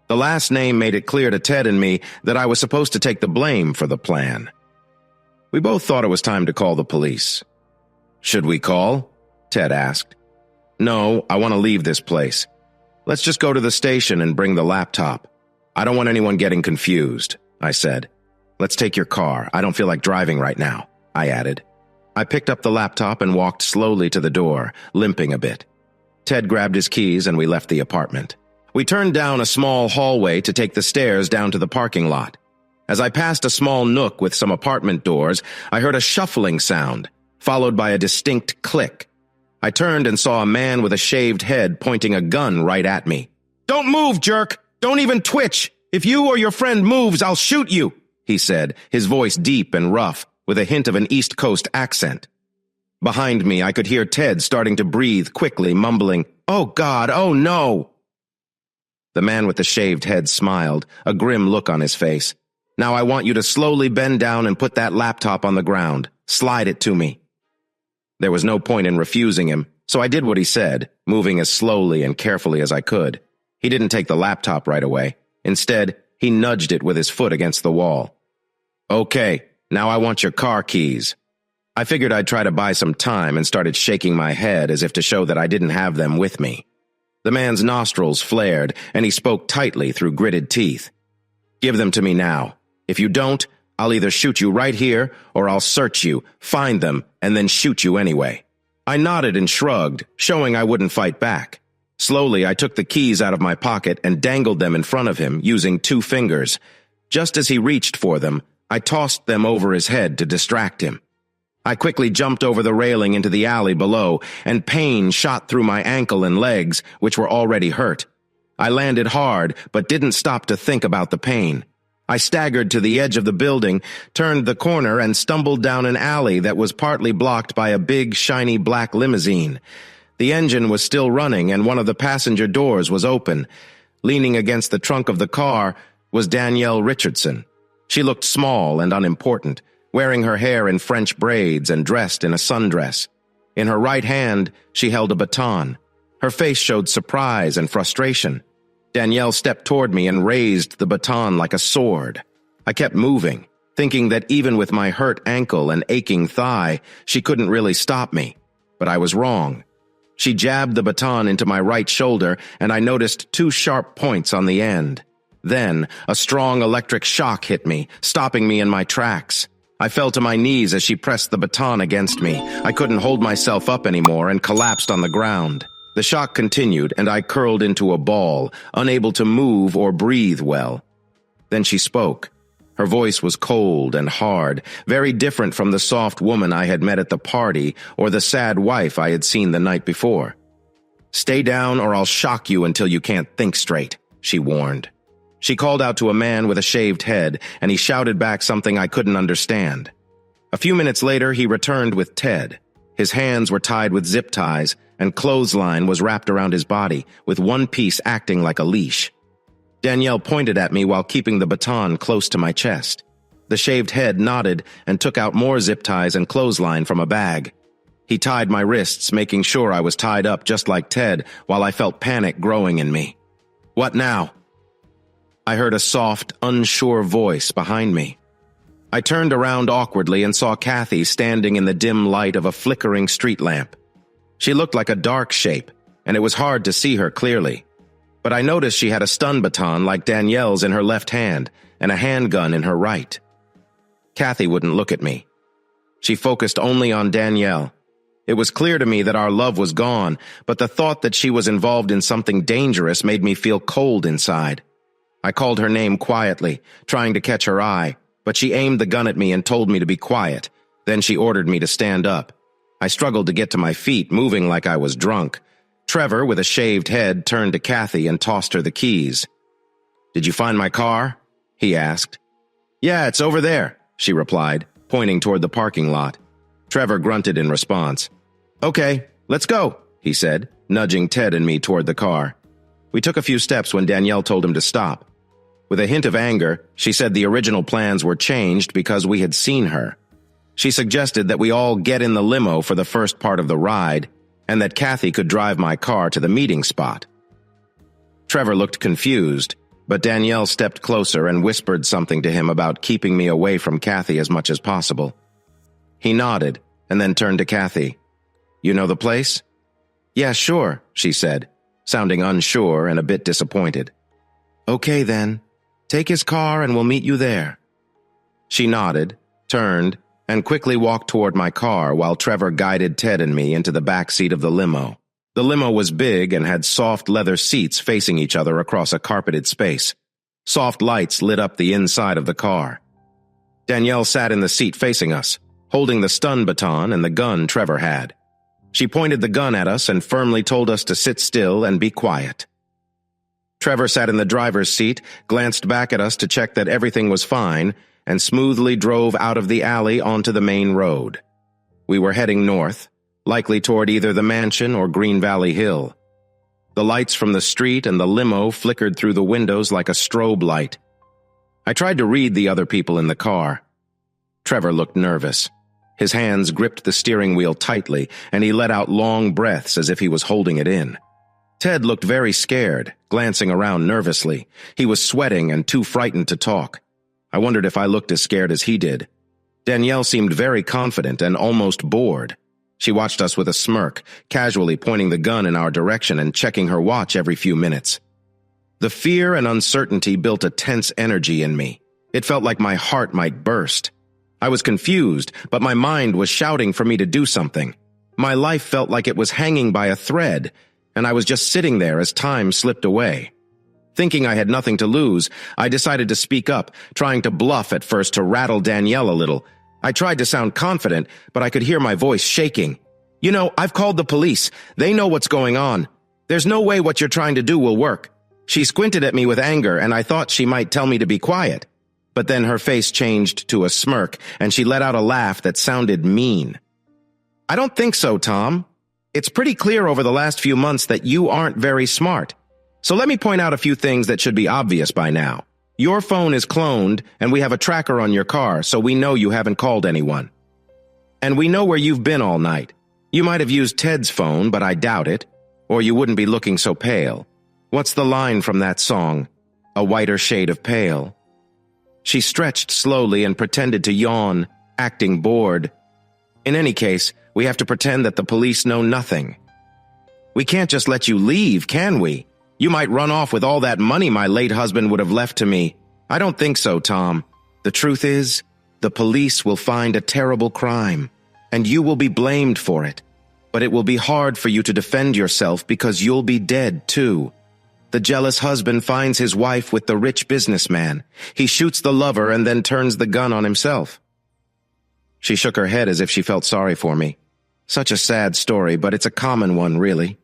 The last name made it clear to Ted and me that I was supposed to take the blame for the plan. We both thought it was time to call the police. "Should we call?" Ted asked. "No, I want to leave this place. Let's just go to the station and bring the laptop. I don't want anyone getting confused," I said. "Let's take your car. I don't feel like driving right now," I added. I picked up the laptop and walked slowly to the door, limping a bit. Ted grabbed his keys and we left the apartment. We turned down a small hallway to take the stairs down to the parking lot. As I passed a small nook with some apartment doors, I heard a shuffling sound, followed by a distinct click. I turned and saw a man with a shaved head pointing a gun right at me. "Don't move, jerk! Don't even twitch! If you or your friend moves, I'll shoot you," he said, his voice deep and rough, with a hint of an East Coast accent. Behind me, I could hear Ted starting to breathe quickly, mumbling, "Oh God, oh no!" The man with the shaved head smiled, a grim look on his face. "Now I want you to slowly bend down and put that laptop on the ground. Slide it to me." There was no point in refusing him, so I did what he said, moving as slowly and carefully as I could. He didn't take the laptop right away. Instead, he nudged it with his foot against the wall. "Okay, now I want your car keys." I figured I'd try to buy some time and started shaking my head as if to show that I didn't have them with me. The man's nostrils flared, and he spoke tightly through gritted teeth. "Give them to me now. If you don't, I'll either shoot you right here, or I'll search you, find them, and then shoot you anyway." I nodded and shrugged, showing I wouldn't fight back. Slowly, I took the keys out of my pocket and dangled them in front of him, using 2 fingers. Just as he reached for them, I tossed them over his head to distract him. I quickly jumped over the railing into the alley below, and pain shot through my ankle and legs, which were already hurt. I landed hard, but didn't stop to think about the pain. I staggered to the edge of the building, turned the corner, and stumbled down an alley that was partly blocked by a big, shiny black limousine. The engine was still running, and one of the passenger doors was open. Leaning against the trunk of the car was Danielle Richardson. She looked small and unimportant, wearing her hair in French braids and dressed in a sundress. In her right hand, she held a baton. Her face showed surprise and frustration. Danielle stepped toward me and raised the baton like a sword. I kept moving, thinking that even with my hurt ankle and aching thigh, she couldn't really stop me. But I was wrong. She jabbed the baton into my right shoulder, and I noticed 2 sharp points on the end. Then, a strong electric shock hit me, stopping me in my tracks. I fell to my knees as she pressed the baton against me. I couldn't hold myself up anymore and collapsed on the ground. The shock continued, and I curled into a ball, unable to move or breathe well. Then she spoke. Her voice was cold and hard, very different from the soft woman I had met at the party or the sad wife I had seen the night before. "Stay down or I'll shock you until you can't think straight," she warned. She called out to a man with a shaved head, and he shouted back something I couldn't understand. A few minutes later, he returned with Ted. His hands were tied with zip ties, and clothesline was wrapped around his body, with one piece acting like a leash. Danielle pointed at me while keeping the baton close to my chest. The shaved head nodded and took out more zip ties and clothesline from a bag. He tied my wrists, making sure I was tied up just like Ted, while I felt panic growing in me. "What now?" I heard a soft, unsure voice behind me. I turned around awkwardly and saw Kathy standing in the dim light of a flickering street lamp. She looked like a dark shape, and it was hard to see her clearly. But I noticed she had a stun baton like Danielle's in her left hand and a handgun in her right. Kathy wouldn't look at me. She focused only on Danielle. It was clear to me that our love was gone, but the thought that she was involved in something dangerous made me feel cold inside. I called her name quietly, trying to catch her eye, but she aimed the gun at me and told me to be quiet. Then she ordered me to stand up. I struggled to get to my feet, moving like I was drunk. Trevor, with a shaved head, turned to Kathy and tossed her the keys. "Did you find my car?" he asked. "Yeah, it's over there," she replied, pointing toward the parking lot. Trevor grunted in response. "Okay, let's go," he said, nudging Ted and me toward the car. We took a few steps when Danielle told him to stop. With a hint of anger, she said the original plans were changed because we had seen her. She suggested that we all get in the limo for the first part of the ride, and that Kathy could drive my car to the meeting spot. Trevor looked confused, but Danielle stepped closer and whispered something to him about keeping me away from Kathy as much as possible. He nodded, and then turned to Kathy. "You know the place?" "Yeah, sure," she said, sounding unsure and a bit disappointed. "Okay, then. Take his car and we'll meet you there." She nodded, turned, and quickly walked toward my car while Trevor guided Ted and me into the back seat of the limo. The limo was big and had soft leather seats facing each other across a carpeted space. Soft lights lit up the inside of the car. Danielle sat in the seat facing us, holding the stun baton and the gun Trevor had. She pointed the gun at us and firmly told us to sit still and be quiet. Trevor sat in the driver's seat, glanced back at us to check that everything was fine, and smoothly drove out of the alley onto the main road. We were heading north, likely toward either the mansion or Green Valley Hill. The lights from the street and the limo flickered through the windows like a strobe light. I tried to read the other people in the car. Trevor looked nervous. His hands gripped the steering wheel tightly, and he let out long breaths as if he was holding it in. Ted looked very scared, glancing around nervously. He was sweating and too frightened to talk. I wondered if I looked as scared as he did. Danielle seemed very confident and almost bored. She watched us with a smirk, casually pointing the gun in our direction and checking her watch every few minutes. The fear and uncertainty built a tense energy in me. It felt like my heart might burst. I was confused, but my mind was shouting for me to do something. My life felt like it was hanging by a thread, and I was just sitting there as time slipped away. Thinking I had nothing to lose, I decided to speak up, trying to bluff at first to rattle Danielle a little. I tried to sound confident, but I could hear my voice shaking. "You know, I've called the police. They know what's going on. There's no way what you're trying to do will work." She squinted at me with anger, and I thought she might tell me to be quiet. But then her face changed to a smirk, and she let out a laugh that sounded mean. "I don't think so, Tom. It's pretty clear over the last few months that you aren't very smart. So let me point out a few things that should be obvious by now. Your phone is cloned, and we have a tracker on your car, so we know you haven't called anyone. And we know where you've been all night. You might have used Ted's phone, but I doubt it, or you wouldn't be looking so pale. What's the line from that song? A whiter shade of pale." She stretched slowly and pretended to yawn, acting bored. "In any case, we have to pretend that the police know nothing. We can't just let you leave, can we? You might run off with all that money my late husband would have left to me. I don't think so, Tom. The truth is, the police will find a terrible crime, and you will be blamed for it. But it will be hard for you to defend yourself because you'll be dead, too. The jealous husband finds his wife with the rich businessman. He shoots the lover and then turns the gun on himself." She shook her head as if she felt sorry for me. Such a sad story, but it's a common one, really.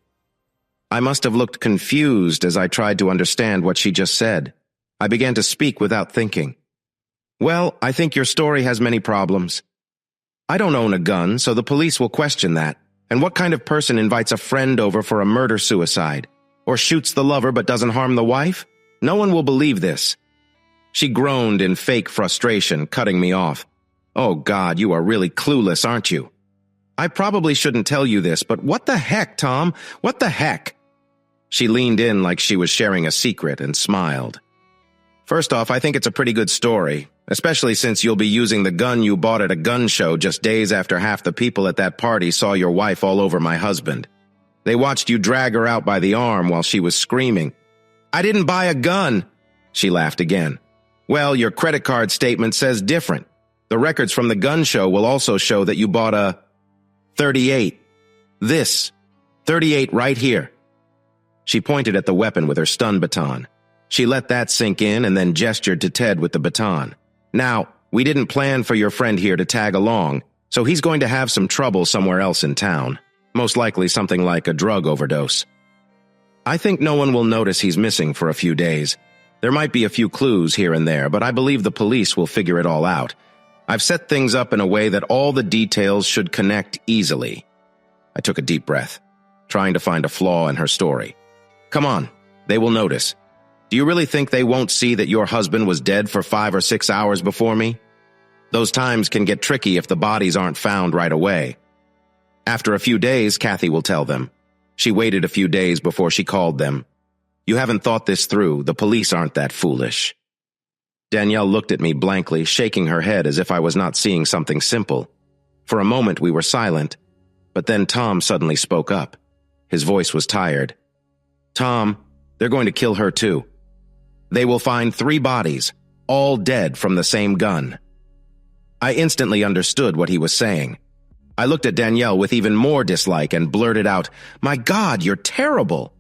I must have looked confused as I tried to understand what she just said. I began to speak without thinking. "Well, I think your story has many problems. I don't own a gun, so the police will question that. And what kind of person invites a friend over for a murder-suicide? Or shoots the lover but doesn't harm the wife? No one will believe this." She groaned in fake frustration, cutting me off. "Oh God, you are really clueless, aren't you? I probably shouldn't tell you this, but what the heck, Tom? What the heck?" She leaned in like she was sharing a secret and smiled. "First off, I think it's a pretty good story, especially since you'll be using the gun you bought at a gun show just days after half the people at that party saw your wife all over my husband. They watched you drag her out by the arm while she was screaming. I didn't buy a gun. She laughed again. Well, your credit card statement says different. The records from the gun show will also show that you bought a 38. This. 38 right here. She pointed at the weapon with her stun baton. She let that sink in and then gestured to Ted with the baton. Now, we didn't plan for your friend here to tag along, so he's going to have some trouble somewhere else in town. Most likely something like a drug overdose. I think no one will notice he's missing for a few days. There might be a few clues here and there, but I believe the police will figure it all out. I've set things up in a way that all the details should connect easily. I took a deep breath, trying to find a flaw in her story. Come on, they will notice. Do you really think they won't see that your husband was dead for 5 or 6 hours before me? Those times can get tricky if the bodies aren't found right away. After a few days, Kathy will tell them. She waited a few days before she called them. You haven't thought this through. The police aren't that foolish. Danielle looked at me blankly, shaking her head as if I was not seeing something simple. For a moment, we were silent, but then Tom suddenly spoke up. His voice was tired. Tom, they're going to kill her too. They will find 3 bodies, all dead from the same gun. I instantly understood what he was saying. I looked at Danielle with even more dislike and blurted out, My God, you're terrible!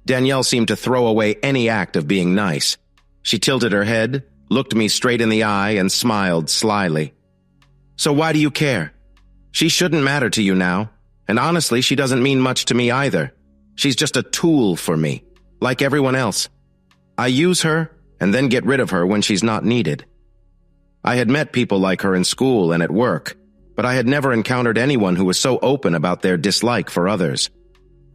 Danielle seemed to throw away any act of being nice. She tilted her head, looked me straight in the eye, and smiled slyly. So why do you care? She shouldn't matter to you now, and honestly, she doesn't mean much to me either. She's just a tool for me, like everyone else. I use her and then get rid of her when she's not needed. I had met people like her in school and at work, but I had never encountered anyone who was so open about their dislike for others.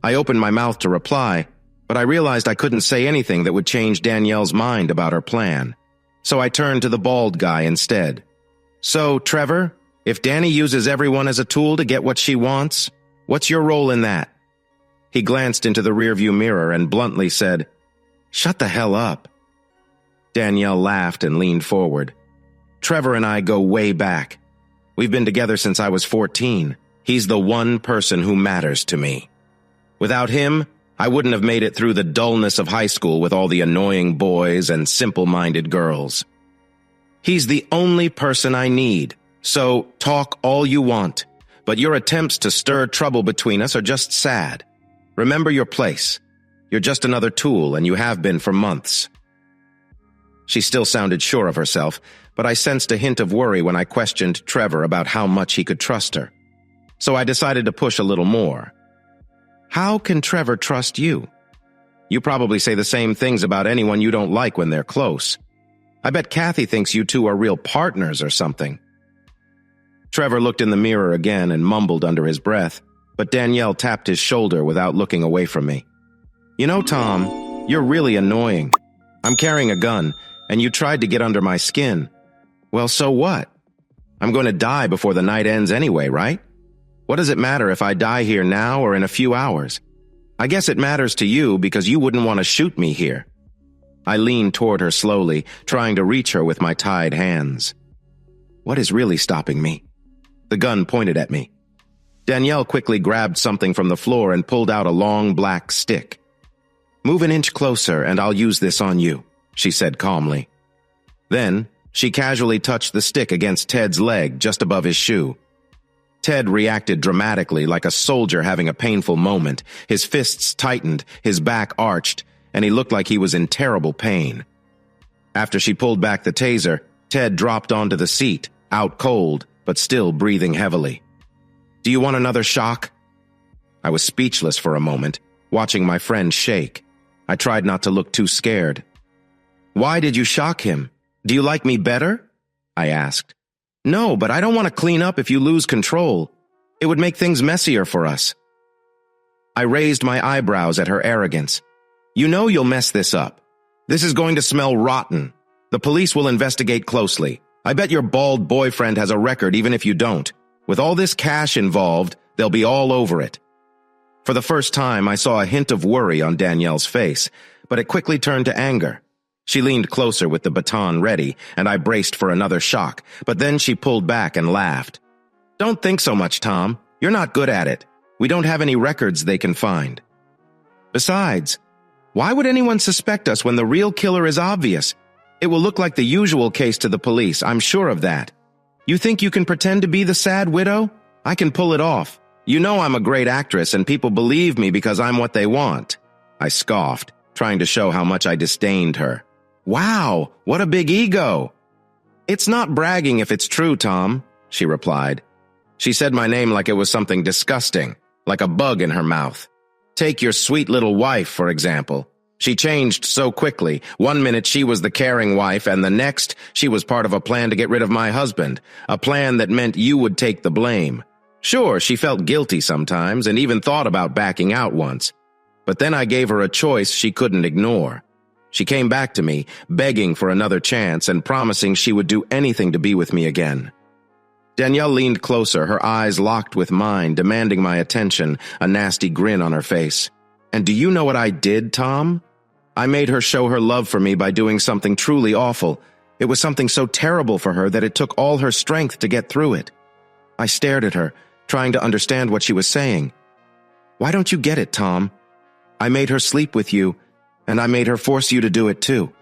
I opened my mouth to reply, but I realized I couldn't say anything that would change Danielle's mind about her plan. So I turned to the bald guy instead. So, Trevor, if Danny uses everyone as a tool to get what she wants, what's your role in that? He glanced into the rearview mirror and bluntly said, Shut the hell up. Danielle laughed and leaned forward. Trevor and I go way back. We've been together since I was 14. He's the one person who matters to me. Without him, I wouldn't have made it through the dullness of high school with all the annoying boys and simple-minded girls. He's the only person I need, so talk all you want, but your attempts to stir trouble between us are just sad. Remember your place. You're just another tool, and you have been for months. She still sounded sure of herself, but I sensed a hint of worry when I questioned Trevor about how much he could trust her. So I decided to push a little more. How can Trevor trust you? You probably say the same things about anyone you don't like when they're close. I bet Kathy thinks you two are real partners or something. Trevor looked in the mirror again and mumbled under his breath, but Danielle tapped his shoulder without looking away from me. You know, Tom, you're really annoying. I'm carrying a gun, and you tried to get under my skin. Well, so what? I'm going to die before the night ends anyway, right? What does it matter if I die here now or in a few hours? I guess it matters to you because you wouldn't want to shoot me here. I leaned toward her slowly, trying to reach her with my tied hands. What is really stopping me? The gun pointed at me. Danielle quickly grabbed something from the floor and pulled out a long black stick. Move an inch closer and I'll use this on you, she said calmly. Then, she casually touched the stick against Ted's leg just above his shoe. Ted reacted dramatically like a soldier having a painful moment. His fists tightened, his back arched, and he looked like he was in terrible pain. After she pulled back the taser, Ted dropped onto the seat, out cold, but still breathing heavily. Do you want another shock? I was speechless for a moment, watching my friend shake. I tried not to look too scared. Why did you shock him? Do you like me better? I asked. No, but I don't want to clean up if you lose control. It would make things messier for us. I raised my eyebrows at her arrogance. You know you'll mess this up. This is going to smell rotten. The police will investigate closely. I bet your bald boyfriend has a record even if you don't. With all this cash involved, they'll be all over it. For the first time, I saw a hint of worry on Danielle's face, but it quickly turned to anger. She leaned closer with the baton ready, and I braced for another shock, but then she pulled back and laughed. Don't think so much, Tom. You're not good at it. We don't have any records they can find. Besides, why would anyone suspect us when the real killer is obvious? It will look like the usual case to the police, I'm sure of that. You think you can pretend to be the sad widow? I can pull it off. You know I'm a great actress and people believe me because I'm what they want. I scoffed, trying to show how much I disdained her. Wow, what a big ego. It's not bragging if it's true, Tom, she replied. She said my name like it was something disgusting, like a bug in her mouth. Take your sweet little wife, for example. She changed so quickly. One minute she was the caring wife, and the next she was part of a plan to get rid of my husband, a plan that meant you would take the blame. Sure, she felt guilty sometimes and even thought about backing out once. But then I gave her a choice she couldn't ignore. She came back to me, begging for another chance and promising she would do anything to be with me again. Danielle leaned closer, her eyes locked with mine, demanding my attention, a nasty grin on her face. And do you know what I did, Tom? I made her show her love for me by doing something truly awful. It was something so terrible for her that it took all her strength to get through it. I stared at her, trying to understand what she was saying. Why don't you get it, Tom? I made her sleep with you, and I made her force you to do it too.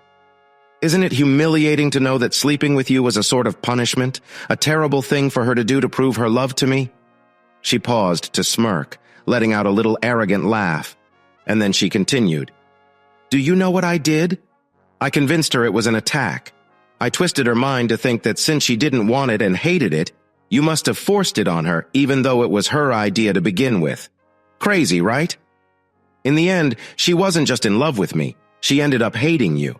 Isn't it humiliating to know that sleeping with you was a sort of punishment, a terrible thing for her to do to prove her love to me? She paused to smirk, letting out a little arrogant laugh, and then she continued. Do you know what I did? I convinced her it was an attack. I twisted her mind to think that since she didn't want it and hated it, you must have forced it on her, even though it was her idea to begin with. Crazy, right? In the end, she wasn't just in love with me. She ended up hating you.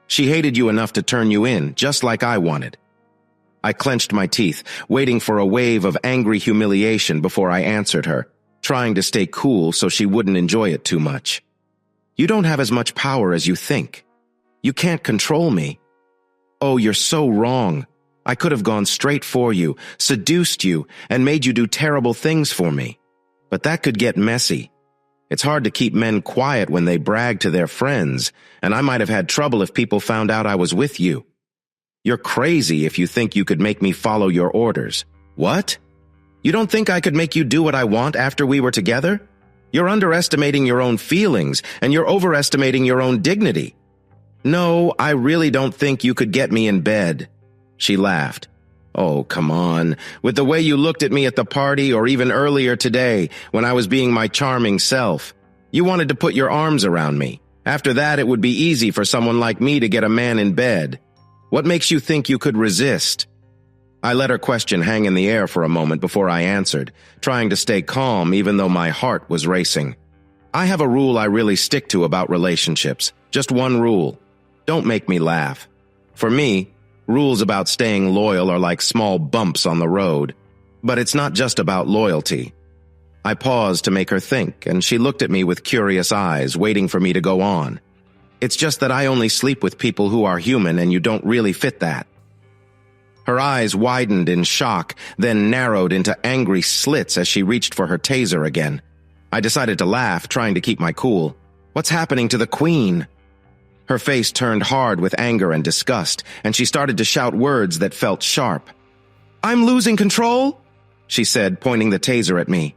She hated you enough to turn you in, just like I wanted. I clenched my teeth, waiting for a wave of angry humiliation before I answered her, trying to stay cool so she wouldn't enjoy it too much. You don't have as much power as you think. You can't control me. Oh, you're so wrong. I could have gone straight for you, seduced you, and made you do terrible things for me. But that could get messy. It's hard to keep men quiet when they brag to their friends, and I might have had trouble if people found out I was with you. You're crazy if you think you could make me follow your orders. What? You don't think I could make you do what I want after we were together? You're underestimating your own feelings, and you're overestimating your own dignity. No, I really don't think you could get me in bed. She laughed. Oh, come on. With the way you looked at me at the party or even earlier today when I was being my charming self, you wanted to put your arms around me. After that, it would be easy for someone like me to get a man in bed. What makes you think you could resist? I let her question hang in the air for a moment before I answered, trying to stay calm even though my heart was racing. I have a rule I really stick to about relationships. Just one rule. Don't make me laugh. For me, rules about staying loyal are like small bumps on the road. But it's not just about loyalty. I paused to make her think, and she looked at me with curious eyes, waiting for me to go on. It's just that I only sleep with people who are human, and you don't really fit that. Her eyes widened in shock, then narrowed into angry slits as she reached for her taser again. I decided to laugh, trying to keep my cool. What's happening to the Queen? Her face turned hard with anger and disgust, and she started to shout words that felt sharp. I'm losing control? She said, pointing the taser at me.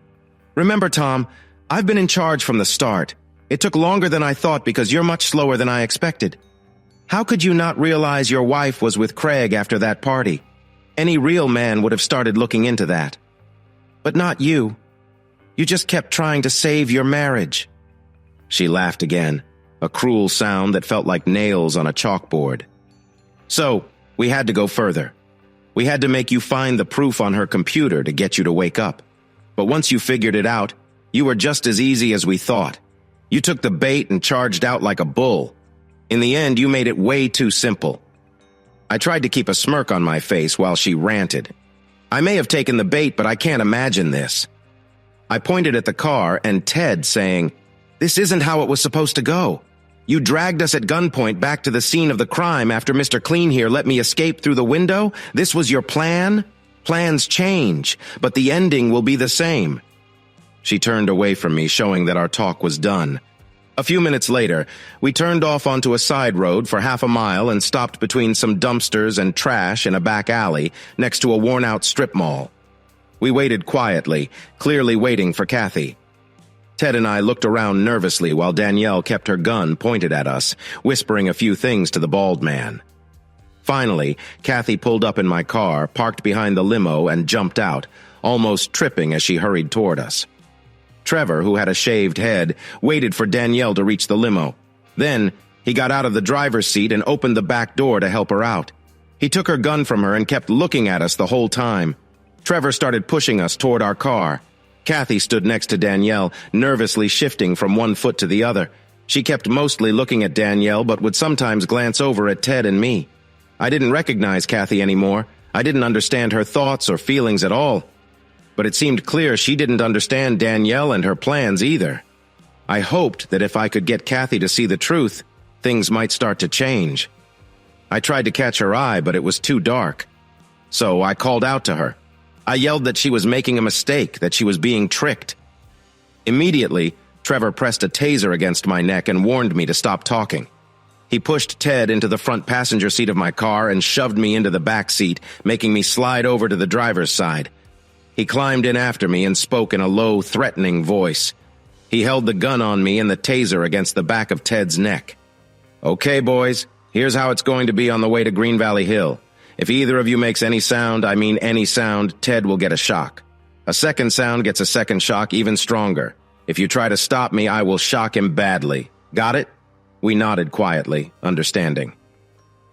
Remember, Tom, I've been in charge from the start. It took longer than I thought because you're much slower than I expected. How could you not realize your wife was with Craig after that party? Any real man would have started looking into that. But not you. You just kept trying to save your marriage. She laughed again, a cruel sound that felt like nails on a chalkboard. So, we had to go further. We had to make you find the proof on her computer to get you to wake up. But once you figured it out, you were just as easy as we thought. You took the bait and charged out like a bull. In the end, you made it way too simple. I tried to keep a smirk on my face while she ranted. I may have taken the bait, but I can't imagine this. I pointed at the car and Ted saying, This isn't how it was supposed to go. You dragged us at gunpoint back to the scene of the crime after Mr. Clean here let me escape through the window? This was your plan? Plans change, but the ending will be the same. She turned away from me, showing that our talk was done. A few minutes later, we turned off onto a side road for half a mile and stopped between some dumpsters and trash in a back alley next to a worn-out strip mall. We waited quietly, clearly waiting for Kathy. Ted and I looked around nervously while Danielle kept her gun pointed at us, whispering a few things to the bald man. Finally, Kathy pulled up in my car, parked behind the limo, and jumped out, almost tripping as she hurried toward us. Trevor, who had a shaved head, waited for Danielle to reach the limo. Then, he got out of the driver's seat and opened the back door to help her out. He took her gun from her and kept looking at us the whole time. Trevor started pushing us toward our car. Kathy stood next to Danielle, nervously shifting from one foot to the other. She kept mostly looking at Danielle, but would sometimes glance over at Ted and me. I didn't recognize Kathy anymore. I didn't understand her thoughts or feelings at all. But it seemed clear she didn't understand Danielle and her plans either. I hoped that if I could get Kathy to see the truth, things might start to change. I tried to catch her eye, but it was too dark. So I called out to her. I yelled that she was making a mistake, that she was being tricked. Immediately, Trevor pressed a taser against my neck and warned me to stop talking. He pushed Ted into the front passenger seat of my car and shoved me into the back seat, making me slide over to the driver's side. He climbed in after me and spoke in a low, threatening voice. He held the gun on me and the taser against the back of Ted's neck. "Okay, boys, here's how it's going to be on the way to Green Valley Hill. If either of you makes any sound, I mean any sound, Ted will get a shock. A second sound gets a second shock even stronger. If you try to stop me, I will shock him badly. Got it?" We nodded quietly, understanding.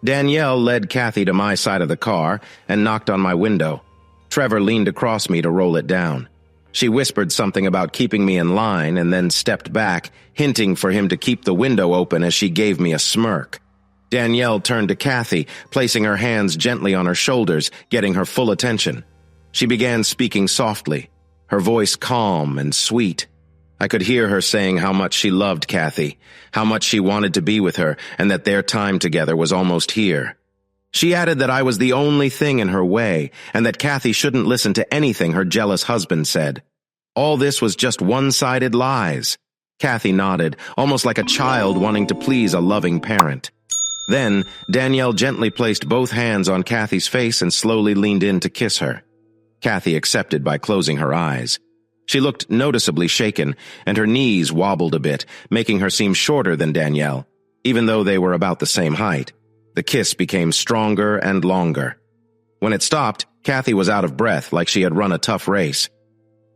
Danielle led Kathy to my side of the car and knocked on my window. Trevor leaned across me to roll it down. She whispered something about keeping me in line and then stepped back, hinting for him to keep the window open as she gave me a smirk. Danielle turned to Kathy, placing her hands gently on her shoulders, getting her full attention. She began speaking softly, her voice calm and sweet. I could hear her saying how much she loved Kathy, how much she wanted to be with her, and that their time together was almost here. She added that I was the only thing in her way, and that Kathy shouldn't listen to anything her jealous husband said. All this was just one-sided lies. Kathy nodded, almost like a child wanting to please a loving parent. Then, Danielle gently placed both hands on Kathy's face and slowly leaned in to kiss her. Kathy accepted by closing her eyes. She looked noticeably shaken, and her knees wobbled a bit, making her seem shorter than Danielle, even though they were about the same height. The kiss became stronger and longer. When it stopped, Kathy was out of breath, like she had run a tough race.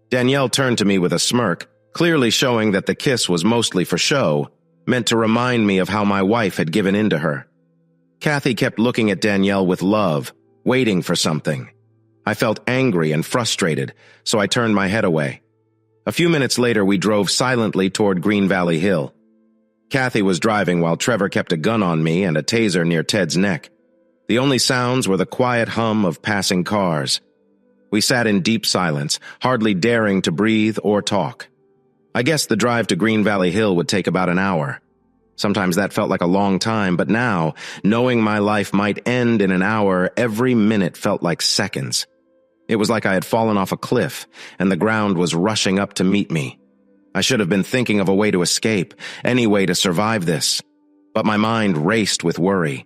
Danielle turned to me with a smirk, clearly showing that the kiss was mostly for show, meant to remind me of how my wife had given in to her. Kathy kept looking at Danielle with love, waiting for something. I felt angry and frustrated, so I turned my head away. A few minutes later, we drove silently toward Green Valley Hill. Kathy was driving while Trevor kept a gun on me and a taser near Ted's neck. The only sounds were the quiet hum of passing cars. We sat in deep silence, hardly daring to breathe or talk. I guess the drive to Green Valley Hill would take about an hour. Sometimes that felt like a long time, but now, knowing my life might end in an hour, every minute felt like seconds. It was like I had fallen off a cliff, and the ground was rushing up to meet me. I should have been thinking of a way to escape, any way to survive this. But my mind raced with worry.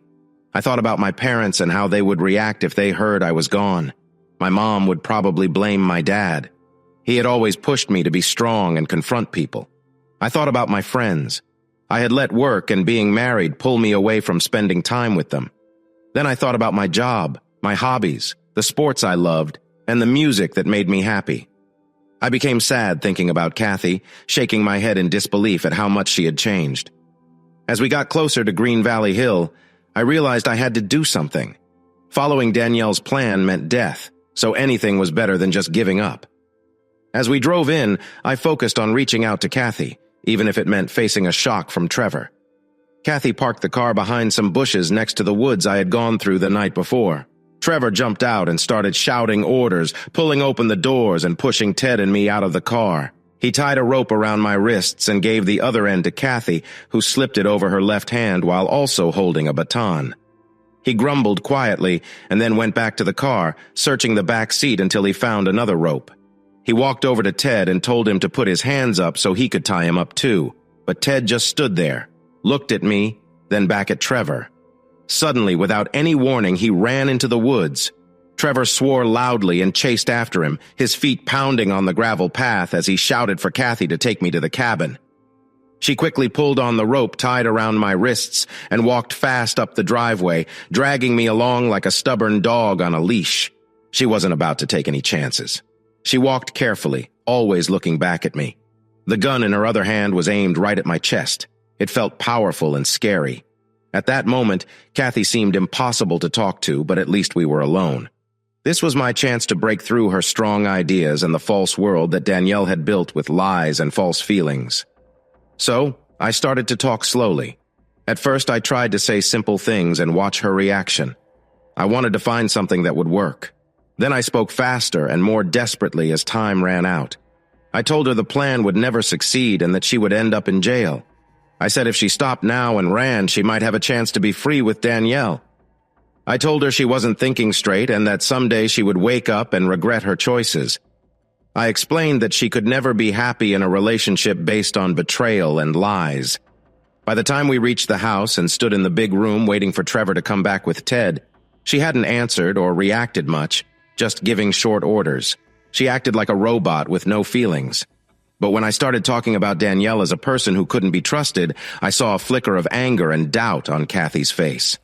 I thought about my parents and how they would react if they heard I was gone. My mom would probably blame my dad. He had always pushed me to be strong and confront people. I thought about my friends. I had let work and being married pull me away from spending time with them. Then I thought about my job, my hobbies, the sports I loved, and the music that made me happy. I became sad thinking about Kathy, shaking my head in disbelief at how much she had changed. As we got closer to Green Valley Hill, I realized I had to do something. Following Danielle's plan meant death, so anything was better than just giving up. As we drove in, I focused on reaching out to Kathy, even if it meant facing a shock from Trevor. Kathy parked the car behind some bushes next to the woods I had gone through the night before. Trevor jumped out and started shouting orders, pulling open the doors and pushing Ted and me out of the car. He tied a rope around my wrists and gave the other end to Kathy, who slipped it over her left hand while also holding a baton. He grumbled quietly and then went back to the car, searching the back seat until he found another rope. He walked over to Ted and told him to put his hands up so he could tie him up too, but Ted just stood there, looked at me, then back at Trevor. Suddenly, without any warning, he ran into the woods. Trevor swore loudly and chased after him, his feet pounding on the gravel path as he shouted for Kathy to take me to the cabin. She quickly pulled on the rope tied around my wrists and walked fast up the driveway, dragging me along like a stubborn dog on a leash. She wasn't about to take any chances. She walked carefully, always looking back at me. The gun in her other hand was aimed right at my chest. It felt powerful and scary. At that moment, Kathy seemed impossible to talk to, but at least we were alone. This was my chance to break through her strong ideas and the false world that Danielle had built with lies and false feelings. So, I started to talk slowly. At first, I tried to say simple things and watch her reaction. I wanted to find something that would work. Then I spoke faster and more desperately as time ran out. I told her the plan would never succeed and that she would end up in jail. I said if she stopped now and ran, she might have a chance to be free with Danielle. I told her she wasn't thinking straight and that someday she would wake up and regret her choices. I explained that she could never be happy in a relationship based on betrayal and lies. By the time we reached the house and stood in the big room waiting for Trevor to come back with Ted, she hadn't answered or reacted much, just giving short orders. She acted like a robot with no feelings. But when I started talking about Danielle as a person who couldn't be trusted, I saw a flicker of anger and doubt on Kathy's face.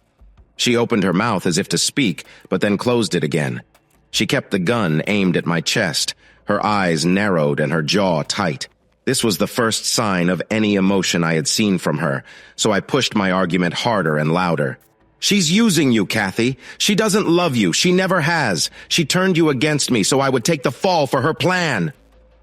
She opened her mouth as if to speak, but then closed it again. She kept the gun aimed at my chest, her eyes narrowed and her jaw tight. This was the first sign of any emotion I had seen from her, so I pushed my argument harder and louder. She's using you, Kathy. She doesn't love you. She never has. She turned you against me so I would take the fall for her plan.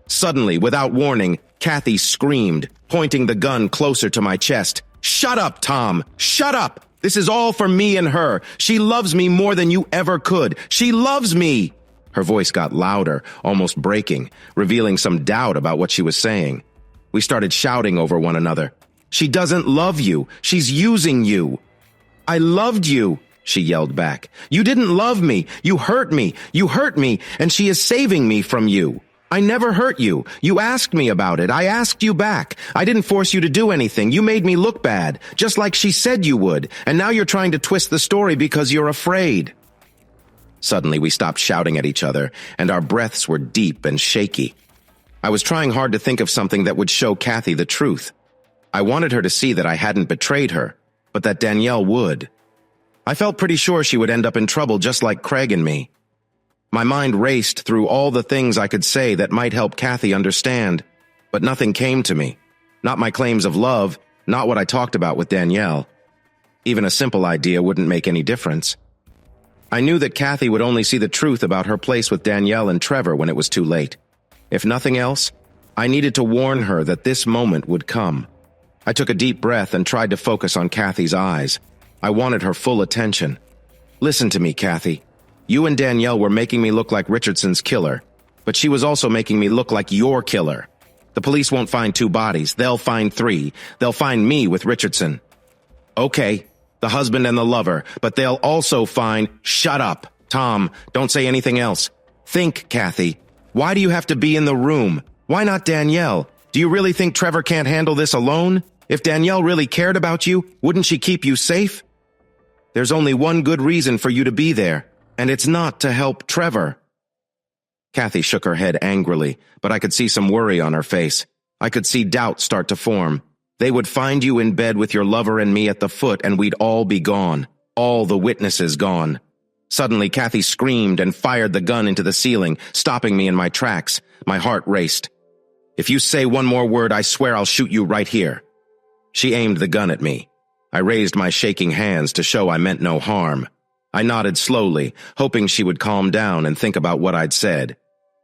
Suddenly, without warning, Kathy screamed, pointing the gun closer to my chest. "Shut up, Tom! Shut up! This is all for me and her. She loves me more than you ever could. She loves me!" Her voice got louder, almost breaking, revealing some doubt about what she was saying. We started shouting over one another. "She doesn't love you. She's using you." "I loved you," she yelled back. "You didn't love me. You hurt me. You hurt me, and she is saving me from you. I never hurt you. You asked me about it. I asked you back. I didn't force you to do anything. You made me look bad, just like she said you would, and now you're trying to twist the story because you're afraid." Suddenly, we stopped shouting at each other, and our breaths were deep and shaky. I was trying hard to think of something that would show Kathy the truth. I wanted her to see that I hadn't betrayed her, but that Danielle would. I felt pretty sure she would end up in trouble just like Craig and me. My mind raced through all the things I could say that might help Kathy understand, but nothing came to me. Not my claims of love, not what I talked about with Danielle. Even a simple idea wouldn't make any difference. I knew that Kathy would only see the truth about her place with Danielle and Trevor when it was too late. If nothing else, I needed to warn her that this moment would come. I took a deep breath and tried to focus on Kathy's eyes. I wanted her full attention. "Listen to me, Kathy. You and Danielle were making me look like Richardson's killer, but she was also making me look like your killer. The police won't find 2 bodies. They'll find 3. They'll find me with Richardson. Okay, the husband and the lover, but they'll also find—" "Shut up, Tom. Don't say anything else. Think, Kathy. Why do you have to be in the room? Why not Danielle? Do you really think Trevor can't handle this alone? If Danielle really cared about you, wouldn't she keep you safe? There's only one good reason for you to be there, and it's not to help Trevor." Kathy shook her head angrily, but I could see some worry on her face. I could see doubt start to form. They would find you in bed with your lover and me at the foot, and we'd all be gone. All the witnesses gone. Suddenly, Kathy screamed and fired the gun into the ceiling, stopping me in my tracks. My heart raced. "If you say one more word, I swear I'll shoot you right here." She aimed the gun at me. I raised my shaking hands to show I meant no harm. I nodded slowly, hoping she would calm down and think about what I'd said.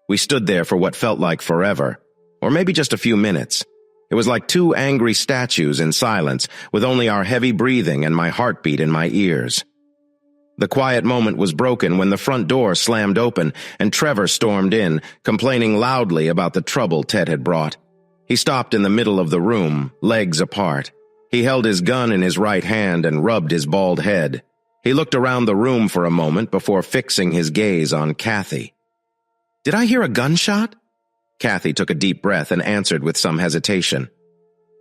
We stood there for what felt like forever, or maybe just a few minutes. It was like 2 angry statues in silence, with only our heavy breathing and my heartbeat in my ears. The quiet moment was broken when the front door slammed open and Trevor stormed in, complaining loudly about the trouble Ted had brought. He stopped in the middle of the room, legs apart. He held his gun in his right hand and rubbed his bald head. He looked around the room for a moment before fixing his gaze on Kathy. "Did I hear a gunshot?" Kathy took a deep breath and answered with some hesitation.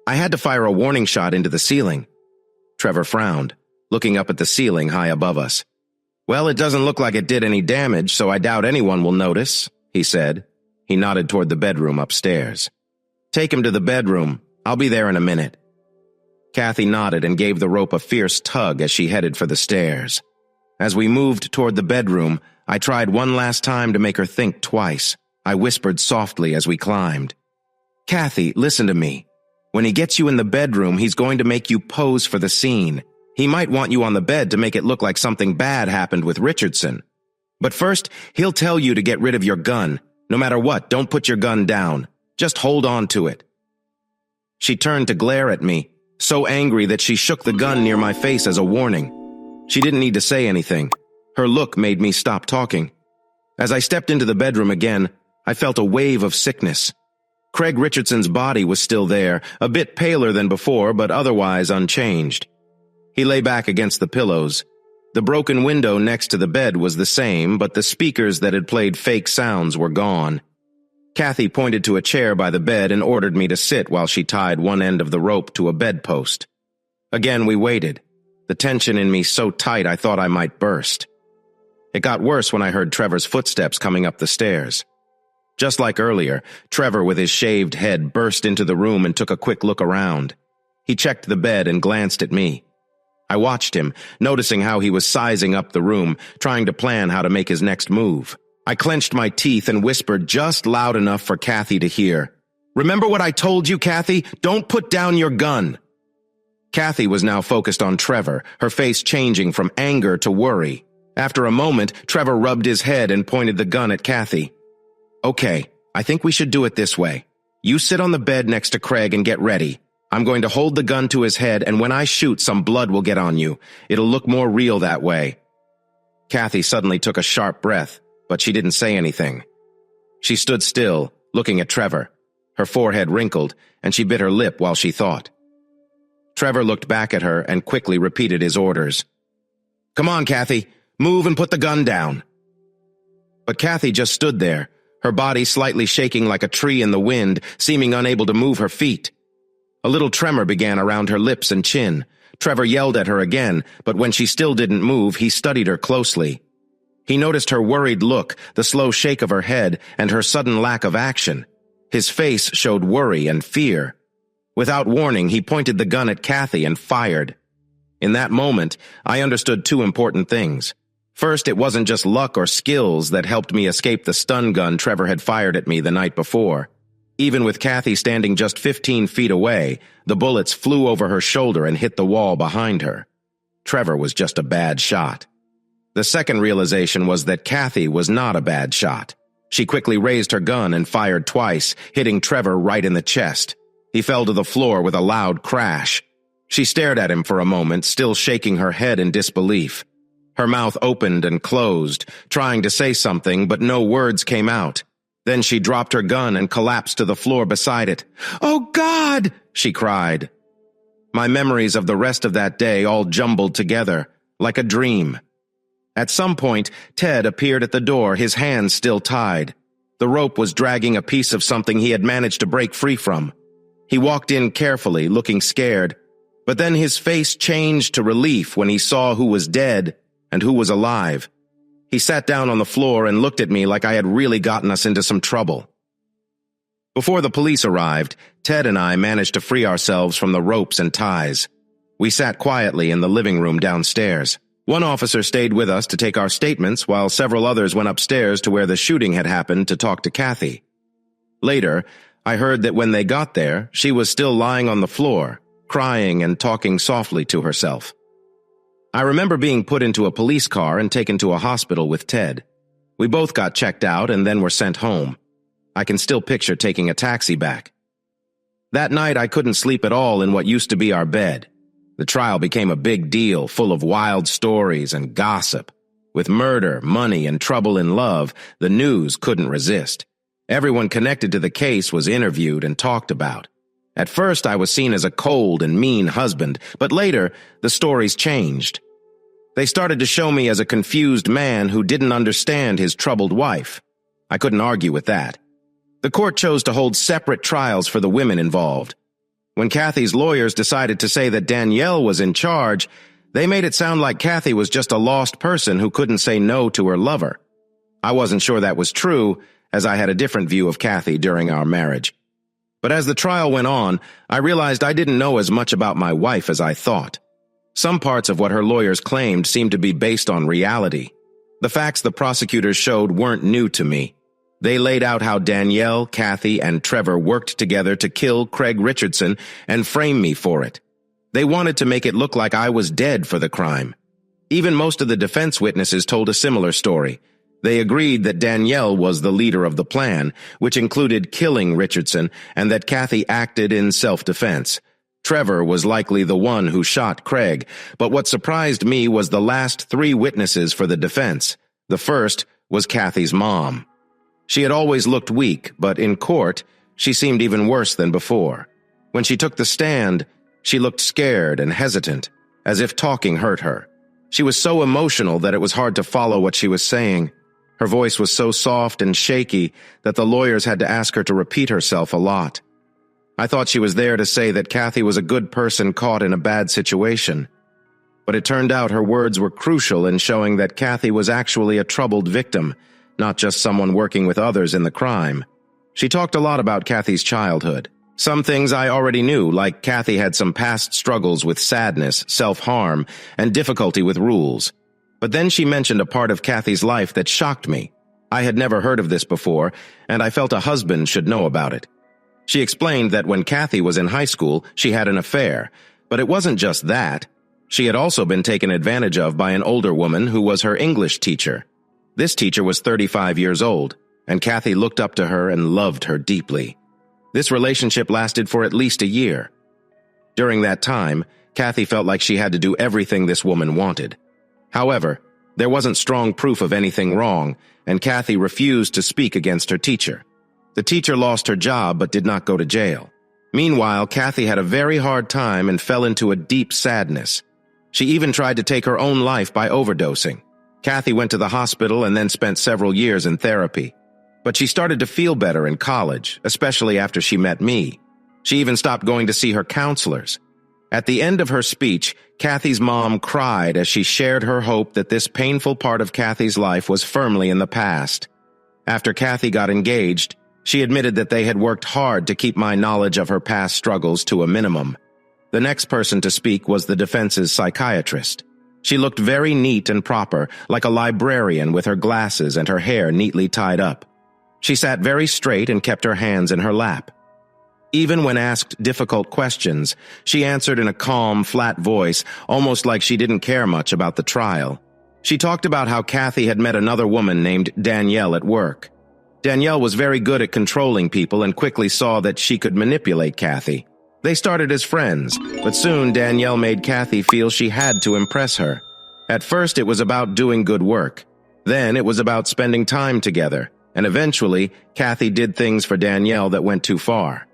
"I had to fire a warning shot into the ceiling." Trevor frowned, looking up at the ceiling high above us. "Well, it doesn't look like it did any damage, so I doubt anyone will notice," he said. He nodded toward the bedroom upstairs. "Take him to the bedroom. I'll be there in a minute." Kathy nodded and gave the rope a fierce tug as she headed for the stairs. As we moved toward the bedroom, I tried one last time to make her think twice. I whispered softly as we climbed. "Kathy, listen to me. When he gets you in the bedroom, he's going to make you pose for the scene. He might want you on the bed to make it look like something bad happened with Richardson. But first, he'll tell you to get rid of your gun. No matter what, don't put your gun down. Just hold on to it." She turned to glare at me, so angry that she shook the gun near my face as a warning. She didn't need to say anything. Her look made me stop talking. As I stepped into the bedroom again, I felt a wave of sickness. Craig Richardson's body was still there, a bit paler than before, but otherwise unchanged. He lay back against the pillows. The broken window next to the bed was the same, but the speakers that had played fake sounds were gone. Kathy pointed to a chair by the bed and ordered me to sit while she tied one end of the rope to a bedpost. Again we waited, the tension in me so tight I thought I might burst. It got worse when I heard Trevor's footsteps coming up the stairs. Just like earlier, Trevor with his shaved head burst into the room and took a quick look around. He checked the bed and glanced at me. I watched him, noticing how he was sizing up the room, trying to plan how to make his next move. I clenched my teeth and whispered just loud enough for Kathy to hear. "Remember what I told you, Kathy? Don't put down your gun." Kathy was now focused on Trevor, her face changing from anger to worry. After a moment, Trevor rubbed his head and pointed the gun at Kathy. "Okay, I think we should do it this way. You sit on the bed next to Craig and get ready. I'm going to hold the gun to his head, and when I shoot, some blood will get on you. It'll look more real that way." Kathy suddenly took a sharp breath, but she didn't say anything. She stood still, looking at Trevor. Her forehead wrinkled, and she bit her lip while she thought. Trevor looked back at her and quickly repeated his orders. "Come on, Kathy. Move and put the gun down." But Kathy just stood there, her body slightly shaking like a tree in the wind, seeming unable to move her feet. A little tremor began around her lips and chin. Trevor yelled at her again, but when she still didn't move, he studied her closely. He noticed her worried look, the slow shake of her head, and her sudden lack of action. His face showed worry and fear. Without warning, he pointed the gun at Kathy and fired. In that moment, I understood two important things. First, it wasn't just luck or skills that helped me escape the stun gun Trevor had fired at me the night before. Even with Kathy standing just 15 feet away, the bullets flew over her shoulder and hit the wall behind her. Trevor was just a bad shot. The second realization was that Kathy was not a bad shot. She quickly raised her gun and fired twice, hitting Trevor right in the chest. He fell to the floor with a loud crash. She stared at him for a moment, still shaking her head in disbelief. Her mouth opened and closed, trying to say something, but no words came out. Then she dropped her gun and collapsed to the floor beside it. "Oh, God!" she cried. My memories of the rest of that day all jumbled together, like a dream. At some point, Ted appeared at the door, his hands still tied. The rope was dragging a piece of something he had managed to break free from. He walked in carefully, looking scared, but then his face changed to relief when he saw who was dead and who was alive. He sat down on the floor and looked at me like I had really gotten us into some trouble. Before the police arrived, Ted and I managed to free ourselves from the ropes and ties. We sat quietly in the living room downstairs. One officer stayed with us to take our statements, while several others went upstairs to where the shooting had happened to talk to Kathy. Later, I heard that when they got there, she was still lying on the floor, crying and talking softly to herself. I remember being put into a police car and taken to a hospital with Ted. We both got checked out and then were sent home. I can still picture taking a taxi back. That night I couldn't sleep at all in what used to be our bed. The trial became a big deal, full of wild stories and gossip. With murder, money, and trouble in love, the news couldn't resist. Everyone connected to the case was interviewed and talked about. At first I was seen as a cold and mean husband, but later the stories changed. They started to show me as a confused man who didn't understand his troubled wife. I couldn't argue with that. The court chose to hold separate trials for the women involved. When Kathy's lawyers decided to say that Danielle was in charge, They made it sound like Kathy was just a lost person who couldn't say no to her lover. I wasn't sure that was true, as I had a different view of Kathy during our marriage. But as the trial went on, I realized I didn't know as much about my wife as I thought. Some parts of what her lawyers claimed seemed to be based on reality. The facts the prosecutors showed weren't new to me. They laid out how Danielle, Kathy, and Trevor worked together to kill Craig Richardson and frame me for it. They wanted to make it look like I was dead for the crime. Even most of the defense witnesses told a similar story. They agreed that Danielle was the leader of the plan, which included killing Richardson, and that Kathy acted in self-defense. Trevor was likely the one who shot Craig, but what surprised me was the last 3 witnesses for the defense. The first was Kathy's mom. She had always looked weak, but in court, she seemed even worse than before. When she took the stand, she looked scared and hesitant, as if talking hurt her. She was so emotional that it was hard to follow what she was saying. Her voice was so soft and shaky that the lawyers had to ask her to repeat herself a lot. I thought she was there to say that Kathy was a good person caught in a bad situation. But it turned out her words were crucial in showing that Kathy was actually a troubled victim, not just someone working with others in the crime. She talked a lot about Kathy's childhood. Some things I already knew, like Kathy had some past struggles with sadness, self-harm, and difficulty with rules. But then she mentioned a part of Kathy's life that shocked me. I had never heard of this before, and I felt a husband should know about it. She explained that when Kathy was in high school, she had an affair, but it wasn't just that. She had also been taken advantage of by an older woman who was her English teacher. This teacher was 35 years old, and Kathy looked up to her and loved her deeply. This relationship lasted for at least a year. During that time, Kathy felt like she had to do everything this woman wanted. However, there wasn't strong proof of anything wrong, and Kathy refused to speak against her teacher. The teacher lost her job but did not go to jail. Meanwhile, Kathy had a very hard time and fell into a deep sadness. She even tried to take her own life by overdosing. Kathy went to the hospital and then spent several years in therapy. But she started to feel better in college, especially after she met me. She even stopped going to see her counselors. At the end of her speech, Kathy's mom cried as she shared her hope that this painful part of Kathy's life was firmly in the past. After Kathy got engaged, she admitted that they had worked hard to keep my knowledge of her past struggles to a minimum. The next person to speak was the defense's psychiatrist. She looked very neat and proper, like a librarian with her glasses and her hair neatly tied up. She sat very straight and kept her hands in her lap. Even when asked difficult questions, she answered in a calm, flat voice, almost like she didn't care much about the trial. She talked about how Kathy had met another woman named Danielle at work. Danielle was very good at controlling people and quickly saw that she could manipulate Kathy. They started as friends, but soon Danielle made Kathy feel she had to impress her. At first, it was about doing good work. Then it was about spending time together, and eventually, Kathy did things for Danielle that went too far.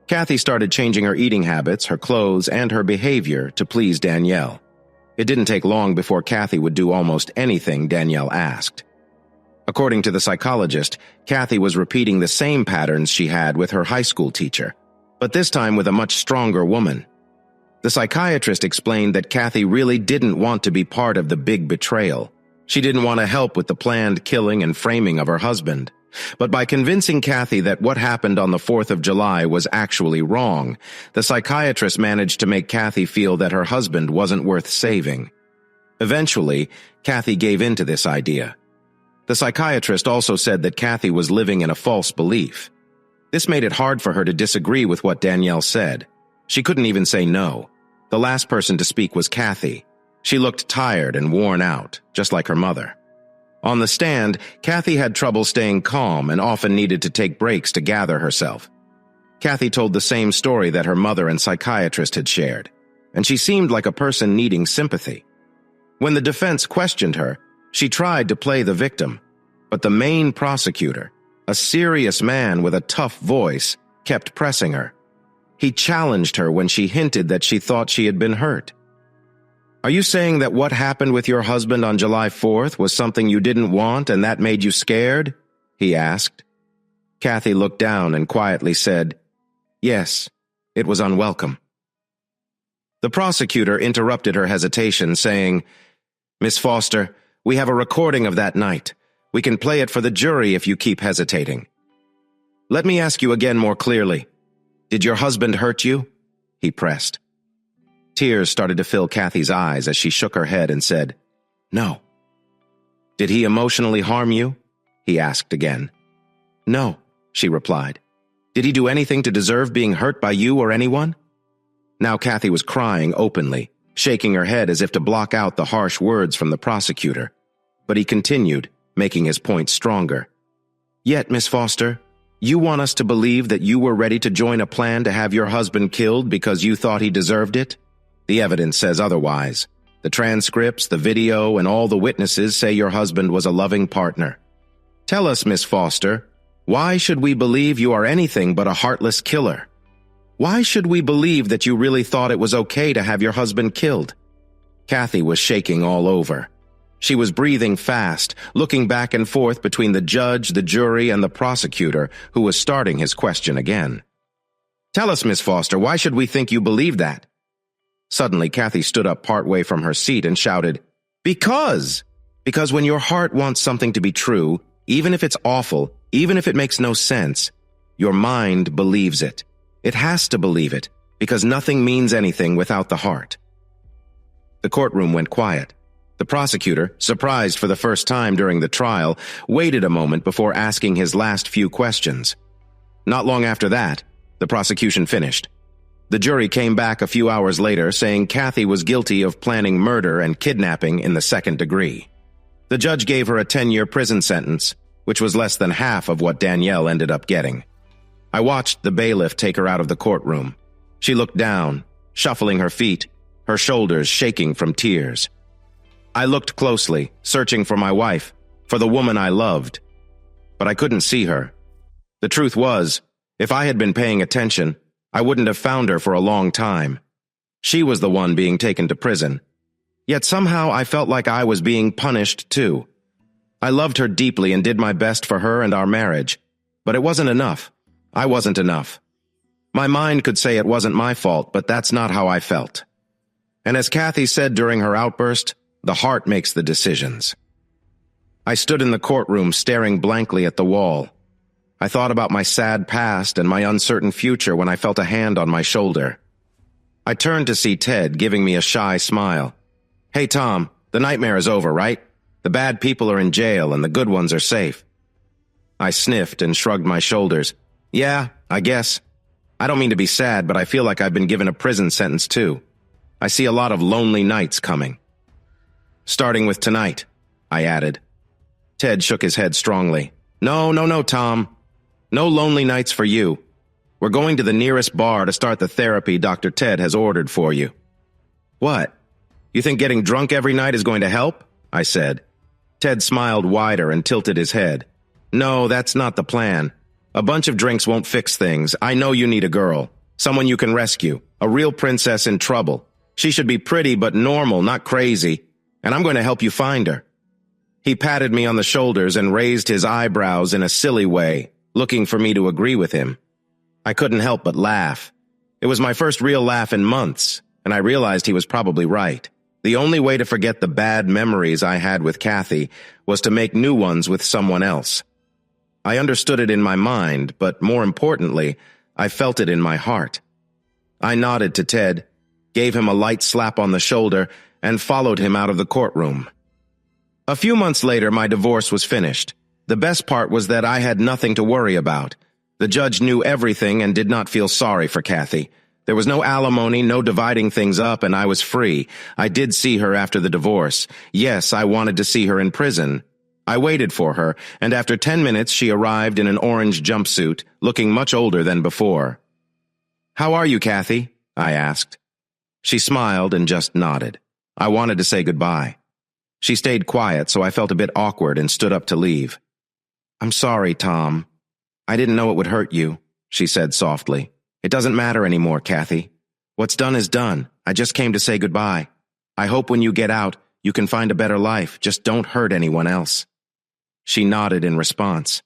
Kathy started changing her eating habits, her clothes, and her behavior to please Danielle. It didn't take long before Kathy would do almost anything Danielle asked. According to the psychologist, Kathy was repeating the same patterns she had with her high school teacher, but this time with a much stronger woman. The psychiatrist explained that Kathy really didn't want to be part of the big betrayal. She didn't want to help with the planned killing and framing of her husband. But by convincing Kathy that what happened on the 4th of July was actually wrong, the psychiatrist managed to make Kathy feel that her husband wasn't worth saving. Eventually, Kathy gave in to this idea. The psychiatrist also said that Kathy was living in a false belief. This made it hard for her to disagree with what Danielle said. She couldn't even say no. The last person to speak was Kathy. She looked tired and worn out, just like her mother. On the stand, Kathy had trouble staying calm and often needed to take breaks to gather herself. Kathy told the same story that her mother and psychiatrist had shared, and she seemed like a person needing sympathy. When the defense questioned her, she tried to play the victim, but the main prosecutor, a serious man with a tough voice, kept pressing her. He challenged her when she hinted that she thought she had been hurt. "Are you saying that what happened with your husband on July 4th was something you didn't want and that made you scared?" he asked. Kathy looked down and quietly said, "Yes, it was unwelcome." The prosecutor interrupted her hesitation, saying, "Miss Foster, we have a recording of that night. We can play it for the jury if you keep hesitating." "Let me ask you again more clearly. Did your husband hurt you?" he pressed. Tears started to fill Kathy's eyes as she shook her head and said, "No." "Did he emotionally harm you?" he asked again. "No," she replied. "Did he do anything to deserve being hurt by you or anyone?" Now Kathy was crying openly, shaking her head as if to block out the harsh words from the prosecutor. But he continued, making his point stronger. "Yet, Miss Foster, you want us to believe that you were ready to join a plan to have your husband killed because you thought he deserved it? The evidence says otherwise. The transcripts, the video, and all the witnesses say your husband was a loving partner. Tell us, Miss Foster, why should we believe you are anything but a heartless killer? Why should we believe that you really thought it was okay to have your husband killed?" Kathy was shaking all over. She was breathing fast, looking back and forth between the judge, the jury, and the prosecutor, who was starting his question again. "Tell us, Miss Foster, why should we think you believe that?" Suddenly, Kathy stood up partway from her seat and shouted, "Because! Because when your heart wants something to be true, even if it's awful, even if it makes no sense, your mind believes it. It has to believe it, because nothing means anything without the heart." The courtroom went quiet. The prosecutor, surprised for the first time during the trial, waited a moment before asking his last few questions. Not long after that, the prosecution finished. The jury came back a few hours later saying Kathy was guilty of planning murder and kidnapping in the second degree. The judge gave her a 10-year prison sentence, which was less than half of what Danielle ended up getting. I watched the bailiff take her out of the courtroom. She looked down, shuffling her feet, her shoulders shaking from tears. I looked closely, searching for my wife, for the woman I loved. But I couldn't see her. The truth was, if I had been paying attention, I wouldn't have found her for a long time. She was the one being taken to prison. Yet somehow I felt like I was being punished too. I loved her deeply and did my best for her and our marriage. But it wasn't enough. I wasn't enough. My mind could say it wasn't my fault, but that's not how I felt. And as Kathy said during her outburst, the heart makes the decisions. I stood in the courtroom staring blankly at the wall. I thought about my sad past and my uncertain future when I felt a hand on my shoulder. I turned to see Ted giving me a shy smile. "Hey, Tom, the nightmare is over, right? The bad people are in jail and the good ones are safe." I sniffed and shrugged my shoulders. "Yeah, I guess. I don't mean to be sad, but I feel like I've been given a prison sentence too. I see a lot of lonely nights coming." "Starting with tonight," I added. Ted shook his head strongly. No, Tom. No lonely nights for you. We're going to the nearest bar to start the therapy Dr. Ted has ordered for you." "What? You think getting drunk every night is going to help?" I said. Ted smiled wider and tilted his head. "No, that's not the plan. A bunch of drinks won't fix things. I know you need a girl. Someone you can rescue. A real princess in trouble. She should be pretty but normal, not crazy. And I'm going to help you find her." He patted me on the shoulders and raised his eyebrows in a silly way, looking for me to agree with him. I couldn't help but laugh. It was my first real laugh in months, and I realized he was probably right. The only way to forget the bad memories I had with Kathy was to make new ones with someone else. I understood it in my mind, but more importantly, I felt it in my heart. I nodded to Ted, gave him a light slap on the shoulder, and followed him out of the courtroom. A few months later, my divorce was finished. The best part was that I had nothing to worry about. The judge knew everything and did not feel sorry for Kathy. There was no alimony, no dividing things up, and I was free. I did see her after the divorce. Yes, I wanted to see her in prison. I waited for her, and after 10 minutes she arrived in an orange jumpsuit, looking much older than before. "How are you, Kathy?" I asked. She smiled and just nodded. I wanted to say goodbye. She stayed quiet, so I felt a bit awkward and stood up to leave. "I'm sorry, Tom. I didn't know it would hurt you," she said softly. "It doesn't matter anymore, Kathy. What's done is done. I just came to say goodbye. I hope when you get out, you can find a better life. Just don't hurt anyone else." She nodded in response.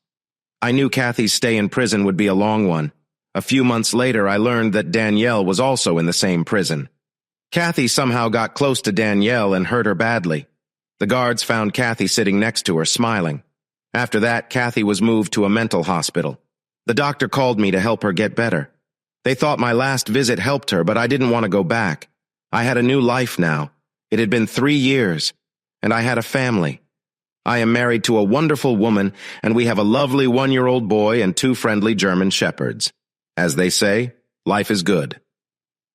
I knew Kathy's stay in prison would be a long one. A few months later, I learned that Danielle was also in the same prison. Kathy somehow got close to Danielle and hurt her badly. The guards found Kathy sitting next to her, smiling. After that, Kathy was moved to a mental hospital. The doctor called me to help her get better. They thought my last visit helped her, but I didn't want to go back. I had a new life now. It had been 3 years, and I had a family. I am married to a wonderful woman, and we have a lovely 1-year-old boy and 2 friendly German shepherds. As they say, life is good.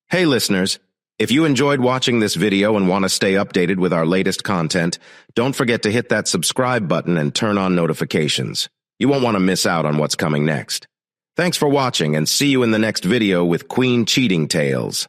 Hey listeners, if you enjoyed watching this video and want to stay updated with our latest content, don't forget to hit that subscribe button and turn on notifications. You won't want to miss out on what's coming next. Thanks for watching, and see you in the next video with Queen Cheating Tales.